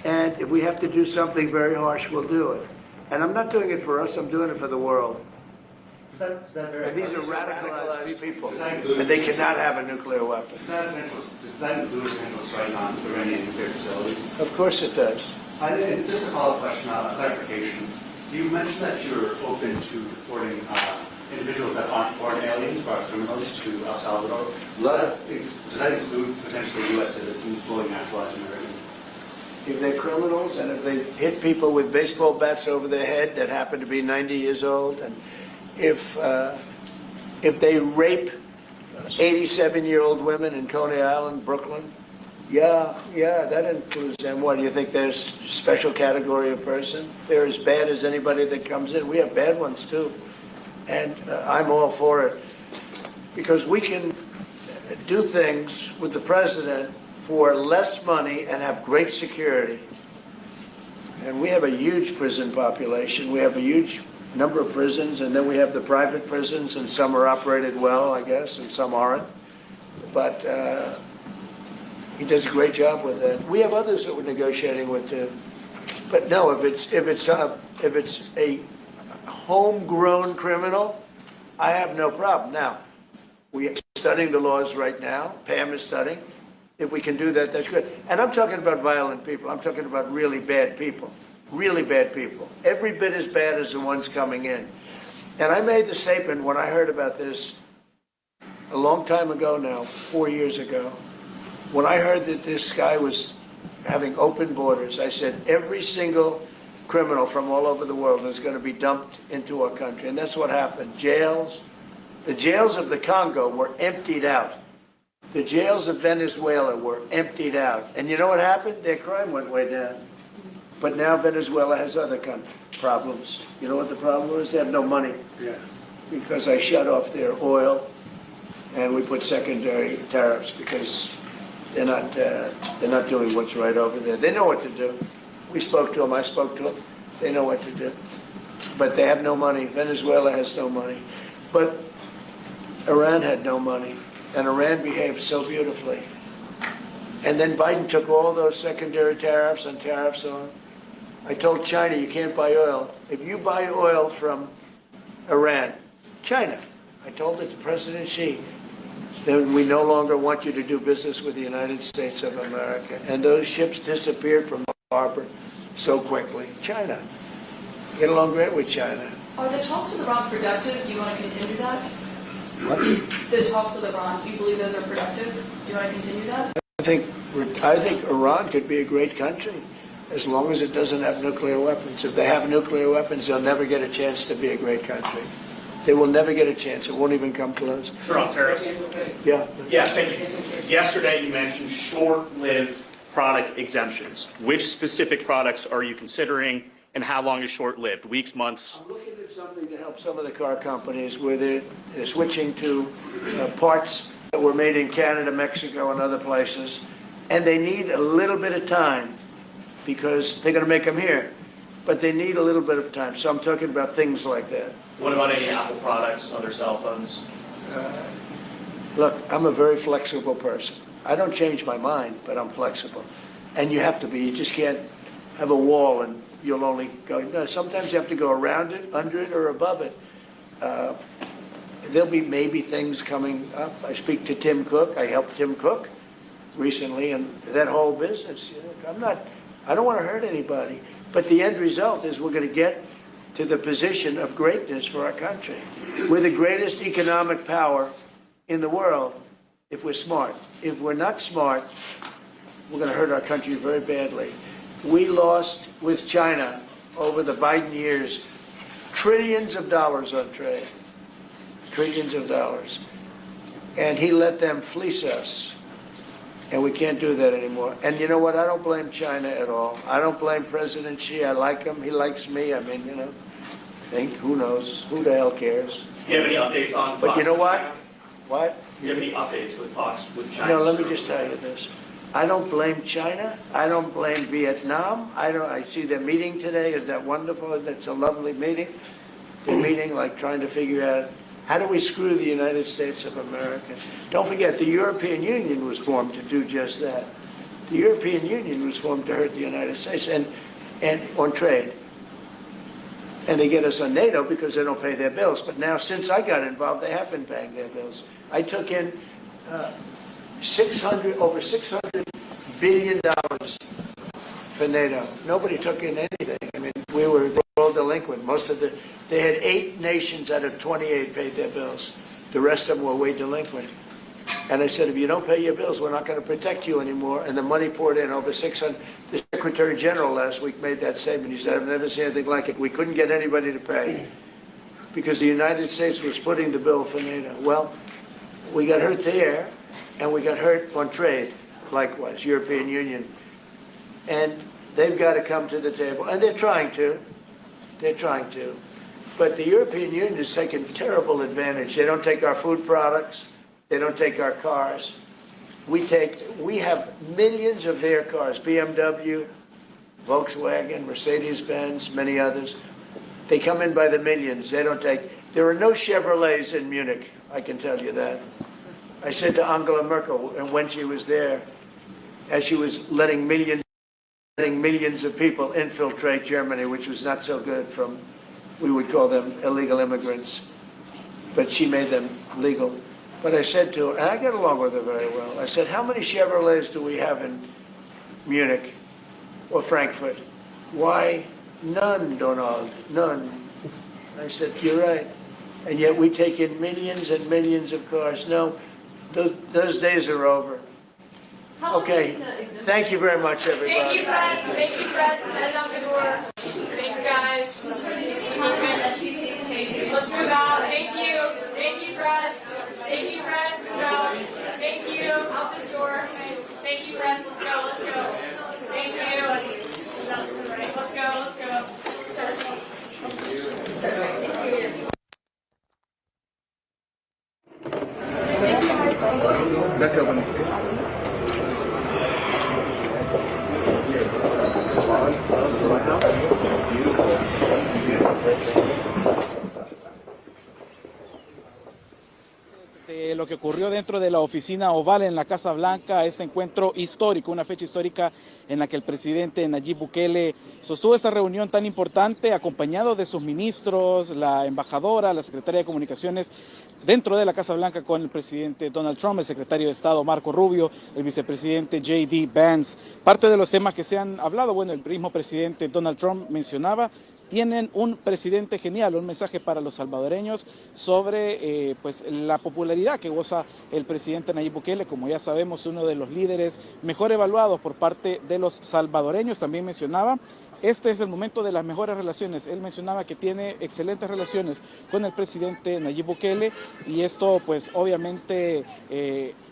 B: And if we have to do something very harsh, we'll do it. And I'm not doing it for us, I'm doing it for the world. And these are radicalized people, and they cannot have a nuclear weapon.
G: Does that include potential strike on Iranian nuclear facility?
B: Of course it does.
G: Just a follow-up question, a clarification. You mentioned that you're open to deporting individuals that aren't foreign aliens but are criminals to El Salvador. Does that include potentially U.S. citizens, fully naturalized Americans?
B: If they're criminals and if they hit people with baseball bats over their head that happen to be 90 years old, and if they rape 87-year-old women in Coney Island, Brooklyn, yeah, that includes them. What, do you think there's a special category of person? They're as bad as anybody that comes in. We have bad ones too. And I'm all for it because we can do things with the president for less money and have great security. And we have a huge prison population. We have a huge number of prisons, and then we have the private prisons, and some are operated well, I guess, and some aren't. But he does a great job with it. We have others that we're negotiating with too. But no, if it's a homegrown criminal, I have no problem. Now, we are studying the laws right now. Pam is studying. If we can do that, that's good. And I'm talking about violent people. I'm talking about really bad people. Really bad people. Every bit as bad as the ones coming in. And I made the statement when I heard about this a long time ago now, 4 years ago. When I heard that this guy was having open borders, I said every single criminal from all over the world is going to be dumped into our country. And that's what happened. Jails. The jails of the Congo were emptied out. The jails of Venezuela were emptied out. And you know what happened? Their crime went way down. But now Venezuela has other problems. You know what the problem is? They have no money. Yeah. Because I shut off their oil, and we put secondary tariffs because they're not doing what's right over there. They know what to do. We spoke to them. I spoke to them. They know what to do. But they have no money. Venezuela has no money. But Iran had no money. And Iran behaved so beautifully. And then Biden took all those secondary tariffs and tariffs on. I told China, you can't buy oil. If you buy oil from Iran, China, I told it to President Xi, then we no longer want you to do business with the United States of America. And those ships disappeared from the harbor so quickly. China. Get along great with China.
I: Are the talks with Iran productive? Do you want to continue that?
B: What?
I: The talks with Iran, do you believe those are productive? Do you want to continue that?
B: I think Iran could be a great country as long as it doesn't have nuclear weapons. If they have nuclear weapons, they'll never get a chance to be a great country. They will never get a chance. It won't even come close.
H: Sir, on tariffs.
B: Yeah.
H: Yeah, thank you. Yesterday you mentioned short-lived product exemptions. Which specific products are you considering, and how long is short-lived? Weeks, months?
B: I'm looking at something to help some of the car companies where they're switching to parts that were made in Canada, Mexico, and other places, and they need a little bit of time because they're going to make them here, but they need a little bit of time. So I'm talking about things like that.
H: What about any Apple products, other cell phones?
B: Look, I'm a very flexible person. I don't change my mind, but I'm flexible. And you have to be. You just can't have a wall and you'll only go. No, sometimes you have to go around it, under it, or above it. There'll be maybe things coming up. I speak to Tim Cook. I helped Tim Cook recently, and that whole business. You know, I don't want to hurt anybody, but the end result is we're going to get to the position of greatness for our country. We're the greatest economic power in the world if we're smart. If we're not smart, we're going to hurt our country very badly. We lost with China over the Biden years trillions of dollars on trade. Trillions of dollars. And he let them fleece us. And we can't do that anymore. And you know what? I don't blame China at all. I don't blame President Xi. I like him. He likes me. I mean, you know, who knows? Who the hell cares?
H: Do you have any updates on
B: But you know what? What?
H: Do you have any updates with talks with China?
B: No, let me just tell you this. I don't blame China. I don't blame Vietnam. I see their meeting today. Isn't that wonderful? That's a lovely meeting. They're meeting, like trying to figure out how do we screw the United States of America. Don't forget, the European Union was formed to do just that. The European Union was formed to hurt the United States and on trade. And they get us on NATO because they don't pay their bills. But now, since I got involved, they have been paying their bills. I took in over $600 billion for NATO. Nobody took in anything. I mean, we were all delinquent. They had 8 nations out of 28 paid their bills. The rest of them were way delinquent. And I said, if you don't pay your bills, we're not going to protect you anymore. And the money poured in over 600. The Secretary General last week made that statement. He said, I've never seen anything like it. We couldn't get anybody to pay because the United States was footing the bill for NATO. Well, we got hurt there, and we got hurt on trade, likewise, European Union. And they've got to come to the table. And they're trying to. They're trying to. But the European Union has taken terrible advantage. They don't take our food products. They don't take our cars. We have millions of their cars, BMW, Volkswagen, Mercedes-Benz, many others. They come in by the millions. They don't take. There are no Chevrolets in Munich, I can tell you that. I said to Angela Merkel, and when she was there, as she was letting millions of people infiltrate Germany, which was not so good from, we would call them illegal immigrants, but she made them legal. But I said to her, and I get along with her very well, I said, how many Chevrolets do we have in Munich or Frankfurt? Why, none, Donald, none. I said, you're right. And yet we take in millions and millions of cars. No, those days are over. Okay, thank you very much, everybody.
Q: Thank you, press. Thank you, press. Head out the door. Thanks, guys. Let's move out. Thank you. Thank you, press. Thank you, press. Move out. Thank you. Out this door. Thank you, press. Let's go. Let's go. Thank you. Let's go. Let's go.
C: Gracias, bueno.
R: Lo que ocurrió dentro dentro de la oficina oval en la Casa Blanca, este encuentro histórico, una fecha histórica en la que el presidente Nayib Bukele sostuvo esta reunión tan importante, acompañado de sus ministros, la embajadora, la secretaria de Comunicaciones, dentro de la Casa Blanca con el presidente Donald Trump, el secretario de Estado Marco Rubio, el vicepresidente J.D. Vance. Parte de los temas que se han hablado, bueno, el mismo presidente Donald Trump mencionaba, tienen un presidente genial, un mensaje para los salvadoreños sobre pues, la popularidad que goza el presidente Nayib Bukele, como ya sabemos, uno de los líderes mejor evaluados por parte de los salvadoreños. También mencionaba, este es el momento de las mejores relaciones. Él mencionaba que tiene excelentes relaciones con el presidente Nayib Bukele y esto pues obviamente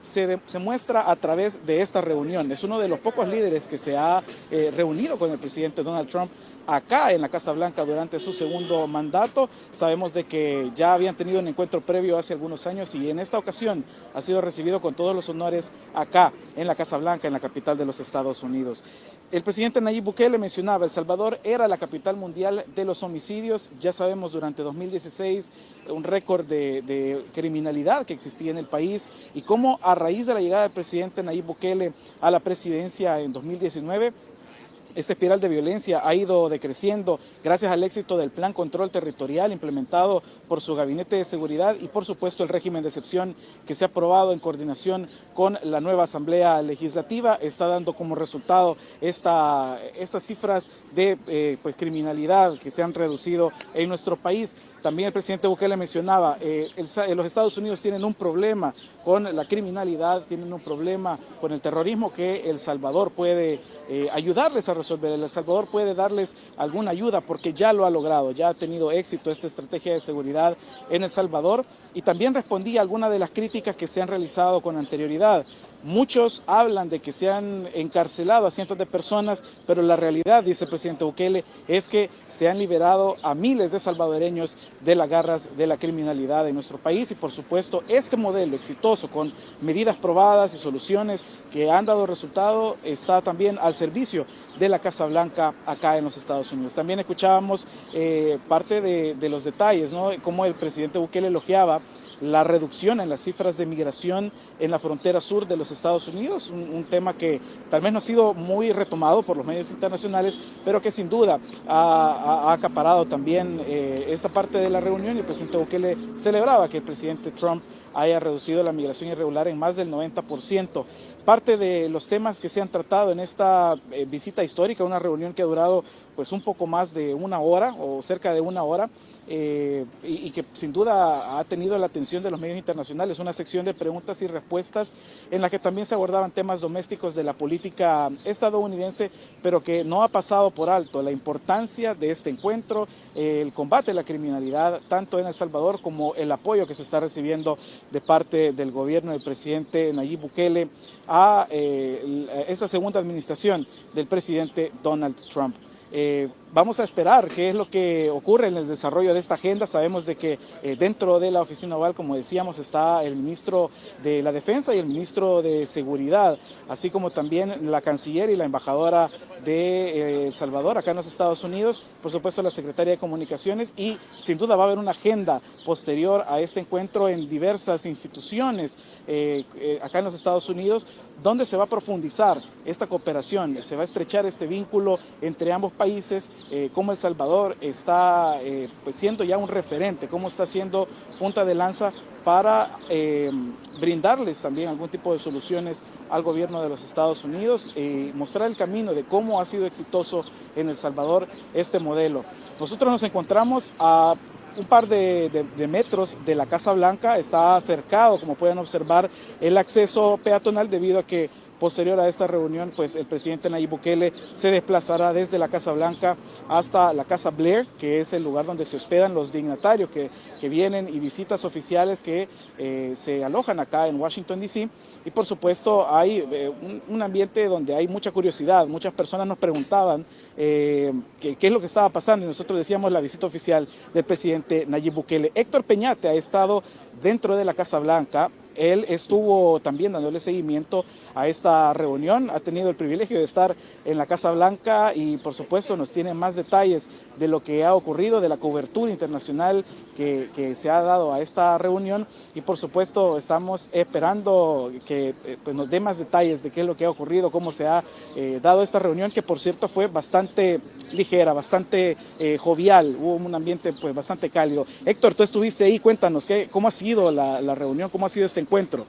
R: se muestra a través de esta reunión. Es uno de los pocos líderes que se ha reunido con el presidente Donald Trump acá en la Casa Blanca durante su segundo mandato. Sabemos de que ya habían tenido un encuentro previo hace algunos años y en esta ocasión ha sido recibido con todos los honores acá en la Casa Blanca, en la capital de los Estados Unidos. El presidente Nayib Bukele mencionaba, El Salvador era la capital mundial de los homicidios. Ya sabemos durante 2016 un récord de criminalidad que existía en el país y cómo a raíz de la llegada del presidente Nayib Bukele a la presidencia en 2019, esta espiral de violencia ha ido decreciendo gracias al éxito del Plan Control Territorial implementado por su Gabinete de Seguridad y por supuesto el régimen de excepción que se ha aprobado en coordinación con la nueva Asamblea Legislativa. Está dando como resultado estas cifras de pues, criminalidad que se han reducido en nuestro país. También el presidente Bukele mencionaba, los Estados Unidos tienen un problema con la criminalidad, tienen un problema con el terrorismo que El Salvador puede ayudarles a resolver. El Salvador puede darles alguna ayuda porque ya lo ha logrado, ya ha tenido éxito esta estrategia de seguridad en El Salvador y también respondía a algunas de las críticas que se han realizado con anterioridad. Muchos hablan de que se han encarcelado a cientos de personas, pero la realidad, dice el presidente Bukele, es que se han liberado a miles de salvadoreños de las garras de la criminalidad en nuestro país y por supuesto este modelo exitoso con medidas probadas y soluciones que han dado resultado está también al servicio de la Casa Blanca acá en los Estados Unidos. También escuchábamos parte de los detalles, ¿no? Cómo el presidente Bukele elogiaba la reducción en las cifras de migración en la frontera sur de los Estados Unidos, un tema que tal vez no ha sido muy retomado por los medios internacionales, pero que sin duda ha acaparado también esta parte de la reunión y el presidente Bukele celebraba que el presidente Trump haya reducido la migración irregular en más del 90%. Parte de los temas que se han tratado en esta visita histórica, una reunión que ha durado pues un poco más de una hora o cerca de una hora y que sin duda ha tenido la atención de los medios internacionales, una sección de preguntas y respuestas en la que también se abordaban temas domésticos de la política estadounidense, pero que no ha pasado por alto la importancia de este encuentro, el combate a la criminalidad, tanto en El Salvador como el apoyo que se está recibiendo de parte del gobierno del presidente Nayib Bukele a esta segunda administración del presidente Donald Trump. Vamos a esperar qué es lo que ocurre en el desarrollo de esta agenda. Sabemos de que dentro de la oficina oval, como decíamos, está el ministro de la Defensa y el ministro de Seguridad, así como también la canciller y la embajadora de El Salvador acá en los Estados Unidos, por supuesto la secretaria de Comunicaciones y sin duda va a haber una agenda posterior a este encuentro en diversas instituciones acá en los Estados Unidos, donde se va a profundizar esta cooperación, se va a estrechar este vínculo entre ambos países, cómo El Salvador está pues siendo ya un referente, cómo está siendo punta de lanza para brindarles también algún tipo de soluciones al gobierno de los Estados Unidos y mostrar el camino de cómo ha sido exitoso en El Salvador este modelo. Nosotros nos encontramos a un par de metros de la Casa Blanca, está cercado, como pueden observar, el acceso peatonal debido a que posterior a esta reunión, pues el presidente Nayib Bukele se desplazará desde la Casa Blanca hasta la Casa Blair, que es el lugar donde se hospedan los dignatarios que vienen y visitas oficiales que se alojan acá en Washington, D.C. Y por supuesto hay un ambiente donde hay mucha curiosidad. Muchas personas nos preguntaban qué es lo que estaba pasando y nosotros decíamos la visita oficial del presidente Nayib Bukele. Héctor Peñate ha estado dentro de la Casa Blanca él estuvo también dándole seguimiento a esta reunión, ha tenido el privilegio de estar en la Casa Blanca y por supuesto nos tiene más detalles de lo que ha ocurrido, de la cobertura internacional que se ha dado a esta reunión y por supuesto estamos esperando que pues nos dé más detalles de qué es lo que ha ocurrido, cómo se ha dado esta reunión, que por cierto fue bastante ligera, bastante jovial, hubo un ambiente pues bastante cálido. Héctor, tú estuviste ahí, cuéntanos cómo ha sido la reunión, cómo ha sido este encuentro.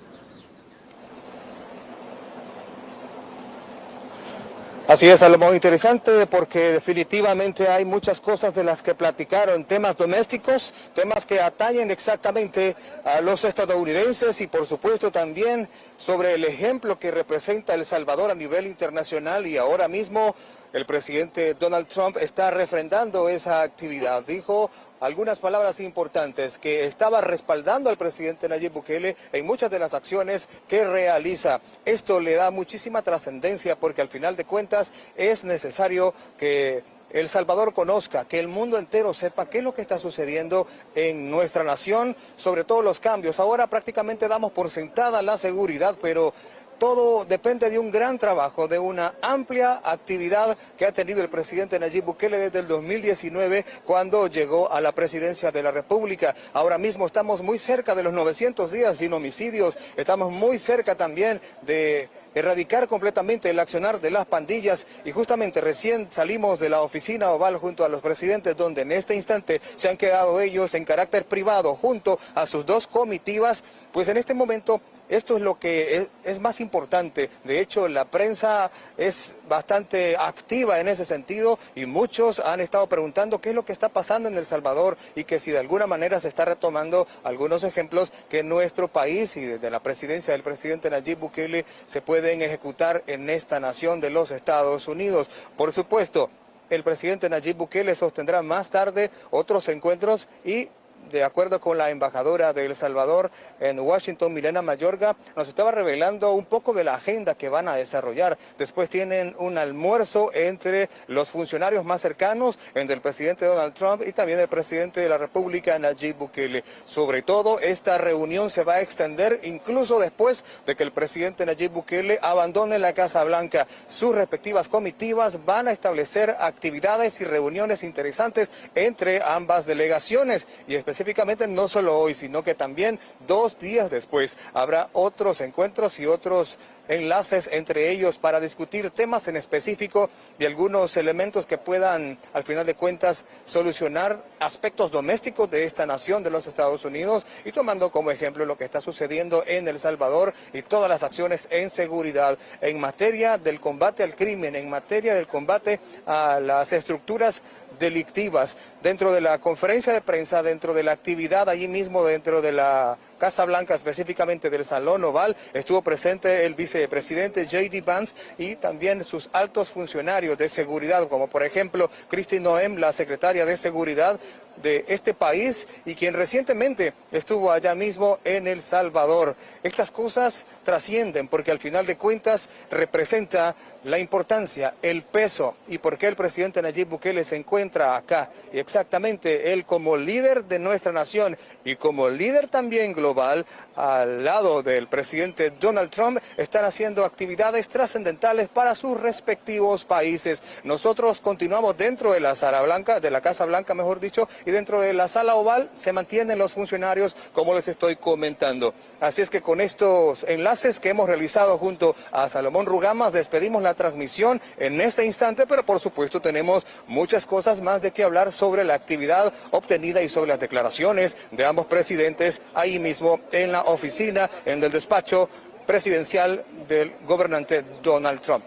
A: Así es, Salomón, interesante porque definitivamente hay muchas cosas de las que platicaron, temas domésticos, temas que atañen exactamente a los estadounidenses y por supuesto también sobre el ejemplo que representa El Salvador a nivel internacional y ahora mismo el presidente Donald Trump está refrendando esa actividad. Dijo algunas palabras importantes, que estaba respaldando al presidente Nayib Bukele en muchas de las acciones que realiza. Esto le da muchísima trascendencia porque al final de cuentas es necesario que El Salvador conozca, que el mundo entero sepa qué es lo que está sucediendo en nuestra nación, sobre todo los cambios. Ahora prácticamente damos por sentada la seguridad, pero todo depende de un gran trabajo, de una amplia actividad que ha tenido el presidente Nayib Bukele desde el 2019 cuando llegó a la presidencia de la República. Ahora mismo estamos muy cerca de los 900 días sin homicidios, estamos muy cerca también de erradicar completamente el accionar de las pandillas y justamente recién salimos de la oficina oval junto a los presidentes donde en este instante se han quedado ellos en carácter privado junto a sus dos comitivas, pues en este momento esto es lo que es más importante. De hecho, la prensa es bastante activa en ese sentido y muchos han estado preguntando qué es lo que está pasando en El Salvador y que si de alguna manera se está retomando algunos ejemplos que en nuestro país y desde la presidencia del presidente Nayib Bukele se pueden ejecutar en esta nación de los Estados Unidos. Por supuesto, el presidente Nayib Bukele sostendrá más tarde otros encuentros y de acuerdo con la embajadora de El Salvador en Washington, Milena Mayorga, nos estaba revelando un poco de la agenda que van a desarrollar. Después tienen un almuerzo entre los funcionarios más cercanos, entre el presidente Donald Trump y también el presidente de la República, Nayib Bukele. Sobre todo, esta reunión se va a extender incluso después de que el presidente Nayib Bukele abandone la Casa Blanca. Sus respectivas comitivas van a establecer actividades y reuniones interesantes entre ambas delegaciones y especialmente no solo hoy, sino que también 2 días después habrá otros encuentros y otros enlaces entre ellos para discutir temas en específico y algunos elementos que puedan, al final de cuentas, solucionar aspectos domésticos de esta nación de los Estados Unidos y tomando como ejemplo lo que está sucediendo en El Salvador y todas las acciones en seguridad, en materia del combate al crimen, en materia del combate a las estructuras delictivas. Dentro de la conferencia de prensa, dentro de la actividad allí mismo, dentro de la Casa Blanca, específicamente del Salón Oval, estuvo presente el vicepresidente J.D. Vance y también sus altos funcionarios de seguridad, como por ejemplo Kristi Noem, la secretaria de Seguridad de este país y quien recientemente estuvo allá mismo en El Salvador. Estas cosas trascienden porque al final de cuentas representa la importancia, el peso y por qué el presidente Nayib Bukele se encuentra acá. Y exactamente él como líder de nuestra nación y como líder también global, al lado del presidente Donald Trump, están haciendo actividades trascendentales para sus respectivos países. Nosotros continuamos dentro de la Sala Blanca, de la Casa Blanca mejor dicho, y dentro de la Sala Oval se mantienen los funcionarios como les estoy comentando. Así es que con estos enlaces que hemos realizado junto a Salomón Rugamas despedimos la transmisión en este instante, pero por supuesto tenemos muchas cosas más de qué hablar sobre la actividad obtenida y sobre las declaraciones de ambos presidentes ahí mismo en la oficina, en el despacho presidencial del gobernante Donald Trump.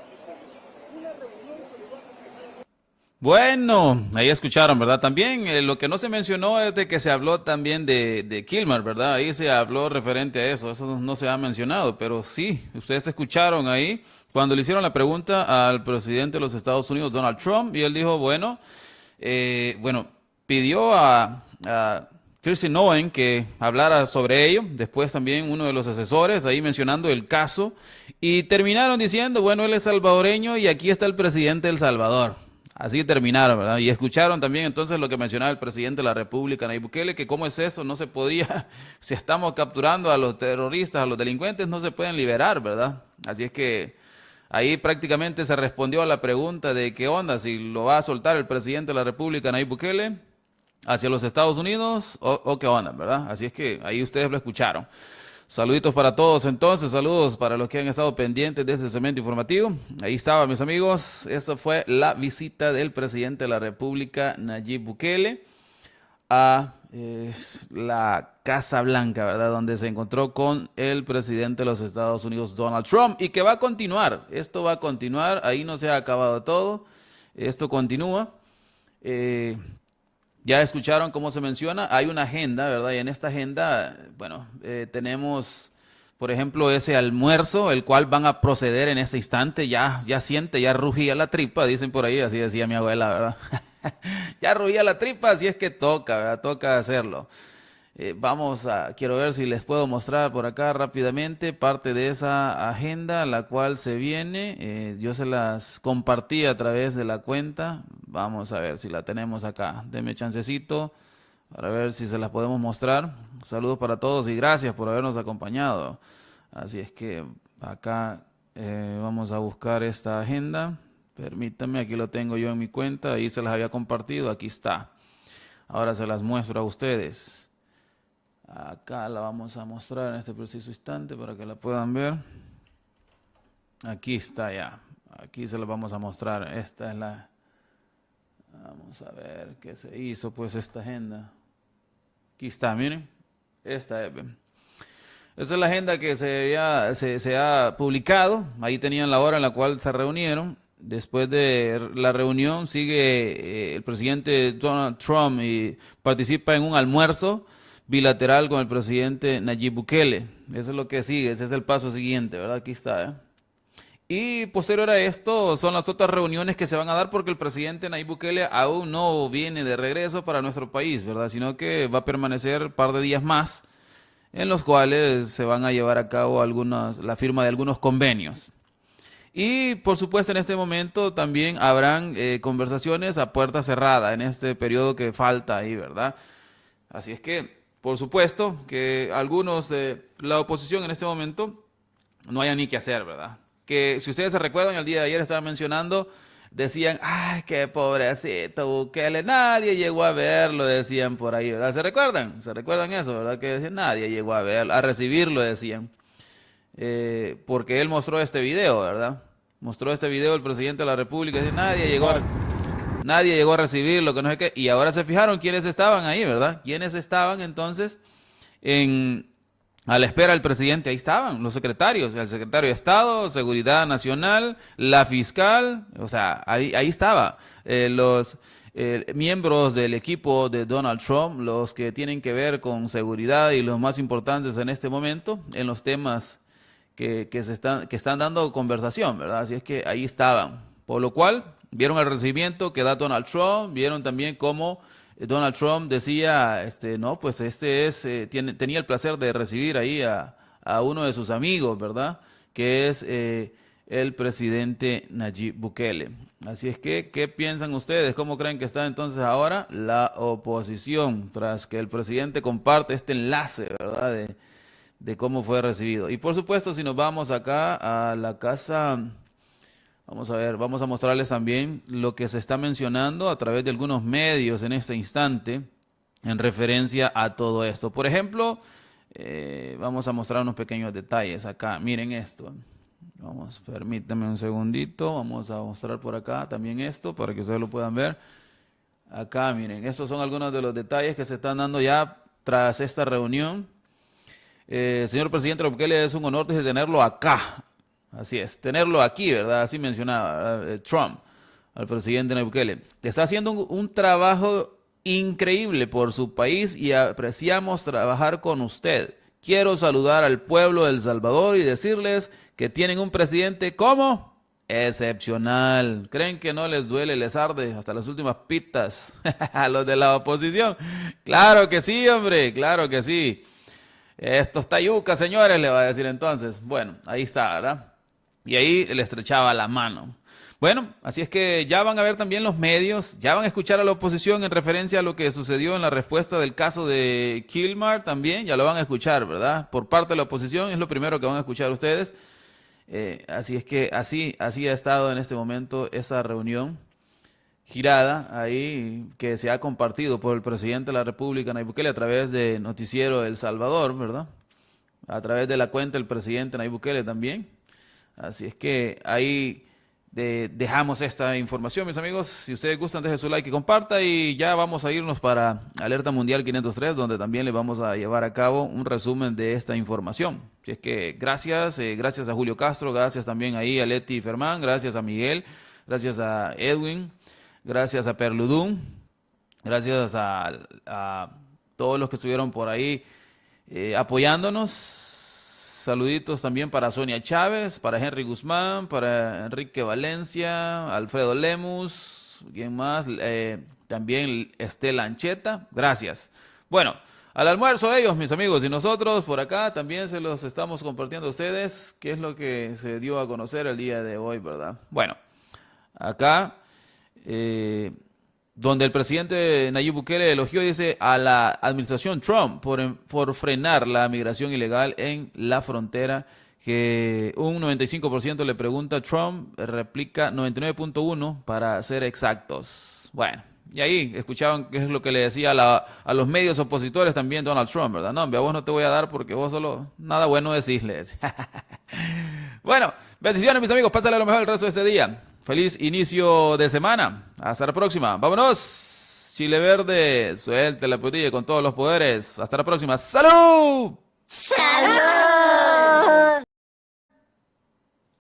S: Bueno, ahí escucharon, ¿verdad? También lo que no se mencionó es de que se habló también de Kilmer, ¿verdad? Ahí se habló referente a eso no se ha mencionado, pero sí, ustedes escucharon ahí cuando le hicieron la pregunta al presidente de los Estados Unidos, Donald Trump, y él dijo, pidió a Kristi Noem que hablara sobre ello, después también uno de los asesores ahí mencionando el caso, y terminaron diciendo, él es salvadoreño y aquí está el presidente de El Salvador. Así terminaron, ¿verdad? Y escucharon también entonces lo que mencionaba el presidente de la República, Nayib Bukele, que cómo es eso, no se podría, si estamos capturando a los terroristas, a los delincuentes, no se pueden liberar, ¿verdad? Así es que ahí prácticamente se respondió a la pregunta de qué onda, si lo va a soltar el presidente de la República, Nayib Bukele, hacia los Estados Unidos o qué onda, ¿verdad? Así es que ahí ustedes lo escucharon. Saluditos para todos entonces, saludos para los que han estado pendientes de este segmento informativo. Ahí estaba, mis amigos, esa fue la visita del presidente de la República, Nayib Bukele, a la Casa Blanca, ¿verdad? Donde se encontró con el presidente de los Estados Unidos, Donald Trump, y que va a continuar. Esto va a continuar, ahí no se ha acabado todo, esto continúa. Ya escucharon cómo se menciona, hay una agenda, ¿verdad? Y en esta agenda, bueno, tenemos, por ejemplo, ese almuerzo, el cual van a proceder en ese instante, ya rugía la tripa, dicen por ahí, así decía mi abuela, ¿verdad? Ya rugía la tripa, así es que toca, ¿verdad? Toca hacerlo. Quiero ver si les puedo mostrar por acá rápidamente parte de esa agenda, la cual se viene. Yo se las compartí a través de la cuenta. Vamos a ver si la tenemos acá. Denme chancecito para ver si se las podemos mostrar. Saludos para todos y gracias por habernos acompañado. Así es que acá vamos a buscar esta agenda. Permítanme, aquí lo tengo yo en mi cuenta. Ahí se las había compartido, aquí está. Ahora se las muestro a ustedes. Acá la vamos a mostrar en este preciso instante para que la puedan ver. Aquí está ya. Aquí se la vamos a mostrar. Esta es la... Vamos a ver qué se hizo pues esta agenda. Aquí está, miren. Esta es... Esa es la agenda que se ha publicado. Ahí tenían la hora en la cual se reunieron. Después de la reunión sigue el presidente Donald Trump y participa en un almuerzo bilateral con el presidente Nayib Bukele. Eso es lo que sigue, ese es el paso siguiente, ¿verdad? Aquí está, ¿eh? Y posterior a esto son las otras reuniones que se van a dar porque el presidente Nayib Bukele aún no viene de regreso para nuestro país, ¿verdad? Sino que va a permanecer un par de días más en los cuales se van a llevar a cabo la firma de algunos convenios. Y por supuesto en este momento también habrán conversaciones a puerta cerrada en este periodo que falta ahí, ¿verdad? Así es que por supuesto que algunos de la oposición en este momento no hayan ni qué hacer, ¿verdad? Que si ustedes se recuerdan, el día de ayer estaba mencionando, decían, ay, qué pobrecito Bukele, nadie llegó a verlo, decían por ahí, ¿verdad? ¿Se recuerdan? ¿Se recuerdan eso, verdad? Que decían, nadie llegó a verlo, a recibirlo, decían. Porque él mostró este video, ¿verdad? Mostró este video el presidente de la República, dice, nadie llegó a recibirlo, que no sé qué. Y ahora se fijaron quiénes estaban ahí, ¿verdad? Quiénes estaban entonces a la espera del presidente. Ahí estaban los secretarios, el secretario de Estado, Seguridad Nacional, la fiscal, o sea, ahí estaba. Los miembros del equipo de Donald Trump, los que tienen que ver con seguridad y los más importantes en este momento, en los temas que están dando conversación, ¿verdad? Así es que ahí estaban. Por lo cual, vieron el recibimiento que da Donald Trump, vieron también cómo Donald Trump decía, no, pues tenía el placer de recibir ahí a uno de sus amigos, ¿verdad? Que es el presidente Nayib Bukele. Así es que, ¿qué piensan ustedes? ¿Cómo creen que está entonces ahora la oposición tras que el presidente comparte este enlace, ¿verdad? De cómo fue recibido. Y por supuesto, si nos vamos acá a la casa, vamos a ver, vamos a mostrarles también lo que se está mencionando a través de algunos medios en este instante en referencia a todo esto. Por ejemplo, vamos a mostrar unos pequeños detalles acá. Miren esto. Permítanme un segundito. Vamos a mostrar por acá también esto para que ustedes lo puedan ver. Acá, miren, estos son algunos de los detalles que se están dando ya tras esta reunión. Señor presidente Bukele, es un honor tenerlo acá. Así es, tenerlo aquí, ¿verdad? Así mencionaba Trump al presidente Bukele. Está haciendo un trabajo increíble por su país y apreciamos trabajar con usted. Quiero saludar al pueblo de El Salvador y decirles que tienen un presidente como excepcional. ¿Creen que no les duele, les arde hasta las últimas pitas a los de la oposición? Claro que sí, hombre, claro que sí. Esto está yuca, señores, le va a decir entonces. Bueno, ahí está, ¿verdad? Y ahí le estrechaba la mano. Bueno, así es que ya van a ver también los medios, ya van a escuchar a la oposición en referencia a lo que sucedió en la respuesta del caso de Kilmar también, ya lo van a escuchar, ¿verdad? Por parte de la oposición es lo primero que van a escuchar ustedes. Así es que así ha estado en este momento esa reunión girada ahí que se ha compartido por el presidente de la República, Nayib Bukele, a través de Noticiero El Salvador, ¿verdad? A través de la cuenta del presidente Nayib Bukele también. Así es que ahí dejamos esta información, mis amigos. Si ustedes gustan, dejen su like y comparta. Y ya vamos a irnos para Alerta Mundial 503, donde también le vamos a llevar a cabo un resumen de esta información. Así es que gracias a Julio Castro, gracias también ahí a Leti Fermán, gracias a Miguel, gracias a Edwin, gracias a Perludún, gracias a todos los que estuvieron por ahí apoyándonos. Saluditos también para Sonia Chávez, para Henry Guzmán, para Enrique Valencia, Alfredo Lemus, ¿quién más? También Estela Ancheta, gracias. Bueno, al almuerzo ellos, mis amigos, y nosotros por acá también se los estamos compartiendo a ustedes, qué es lo que se dio a conocer el día de hoy, ¿verdad? Bueno, acá donde el presidente Nayib Bukele elogió, dice, a la administración Trump por frenar la migración ilegal en la frontera, que un 95% le pregunta a Trump, replica 99.1% para ser exactos. Bueno, y ahí escuchaban qué es lo que le decía a los medios opositores también Donald Trump, ¿verdad? No, hombre, a vos no te voy a dar porque vos solo nada bueno decís, le decía. Bueno, bendiciones, mis amigos, pásale lo mejor el resto de este día. Feliz inicio de semana. Hasta la próxima. Vámonos. Chile Verde, suelte la putilla con todos los poderes. Hasta la próxima. ¡Salud!
O: ¡Salud!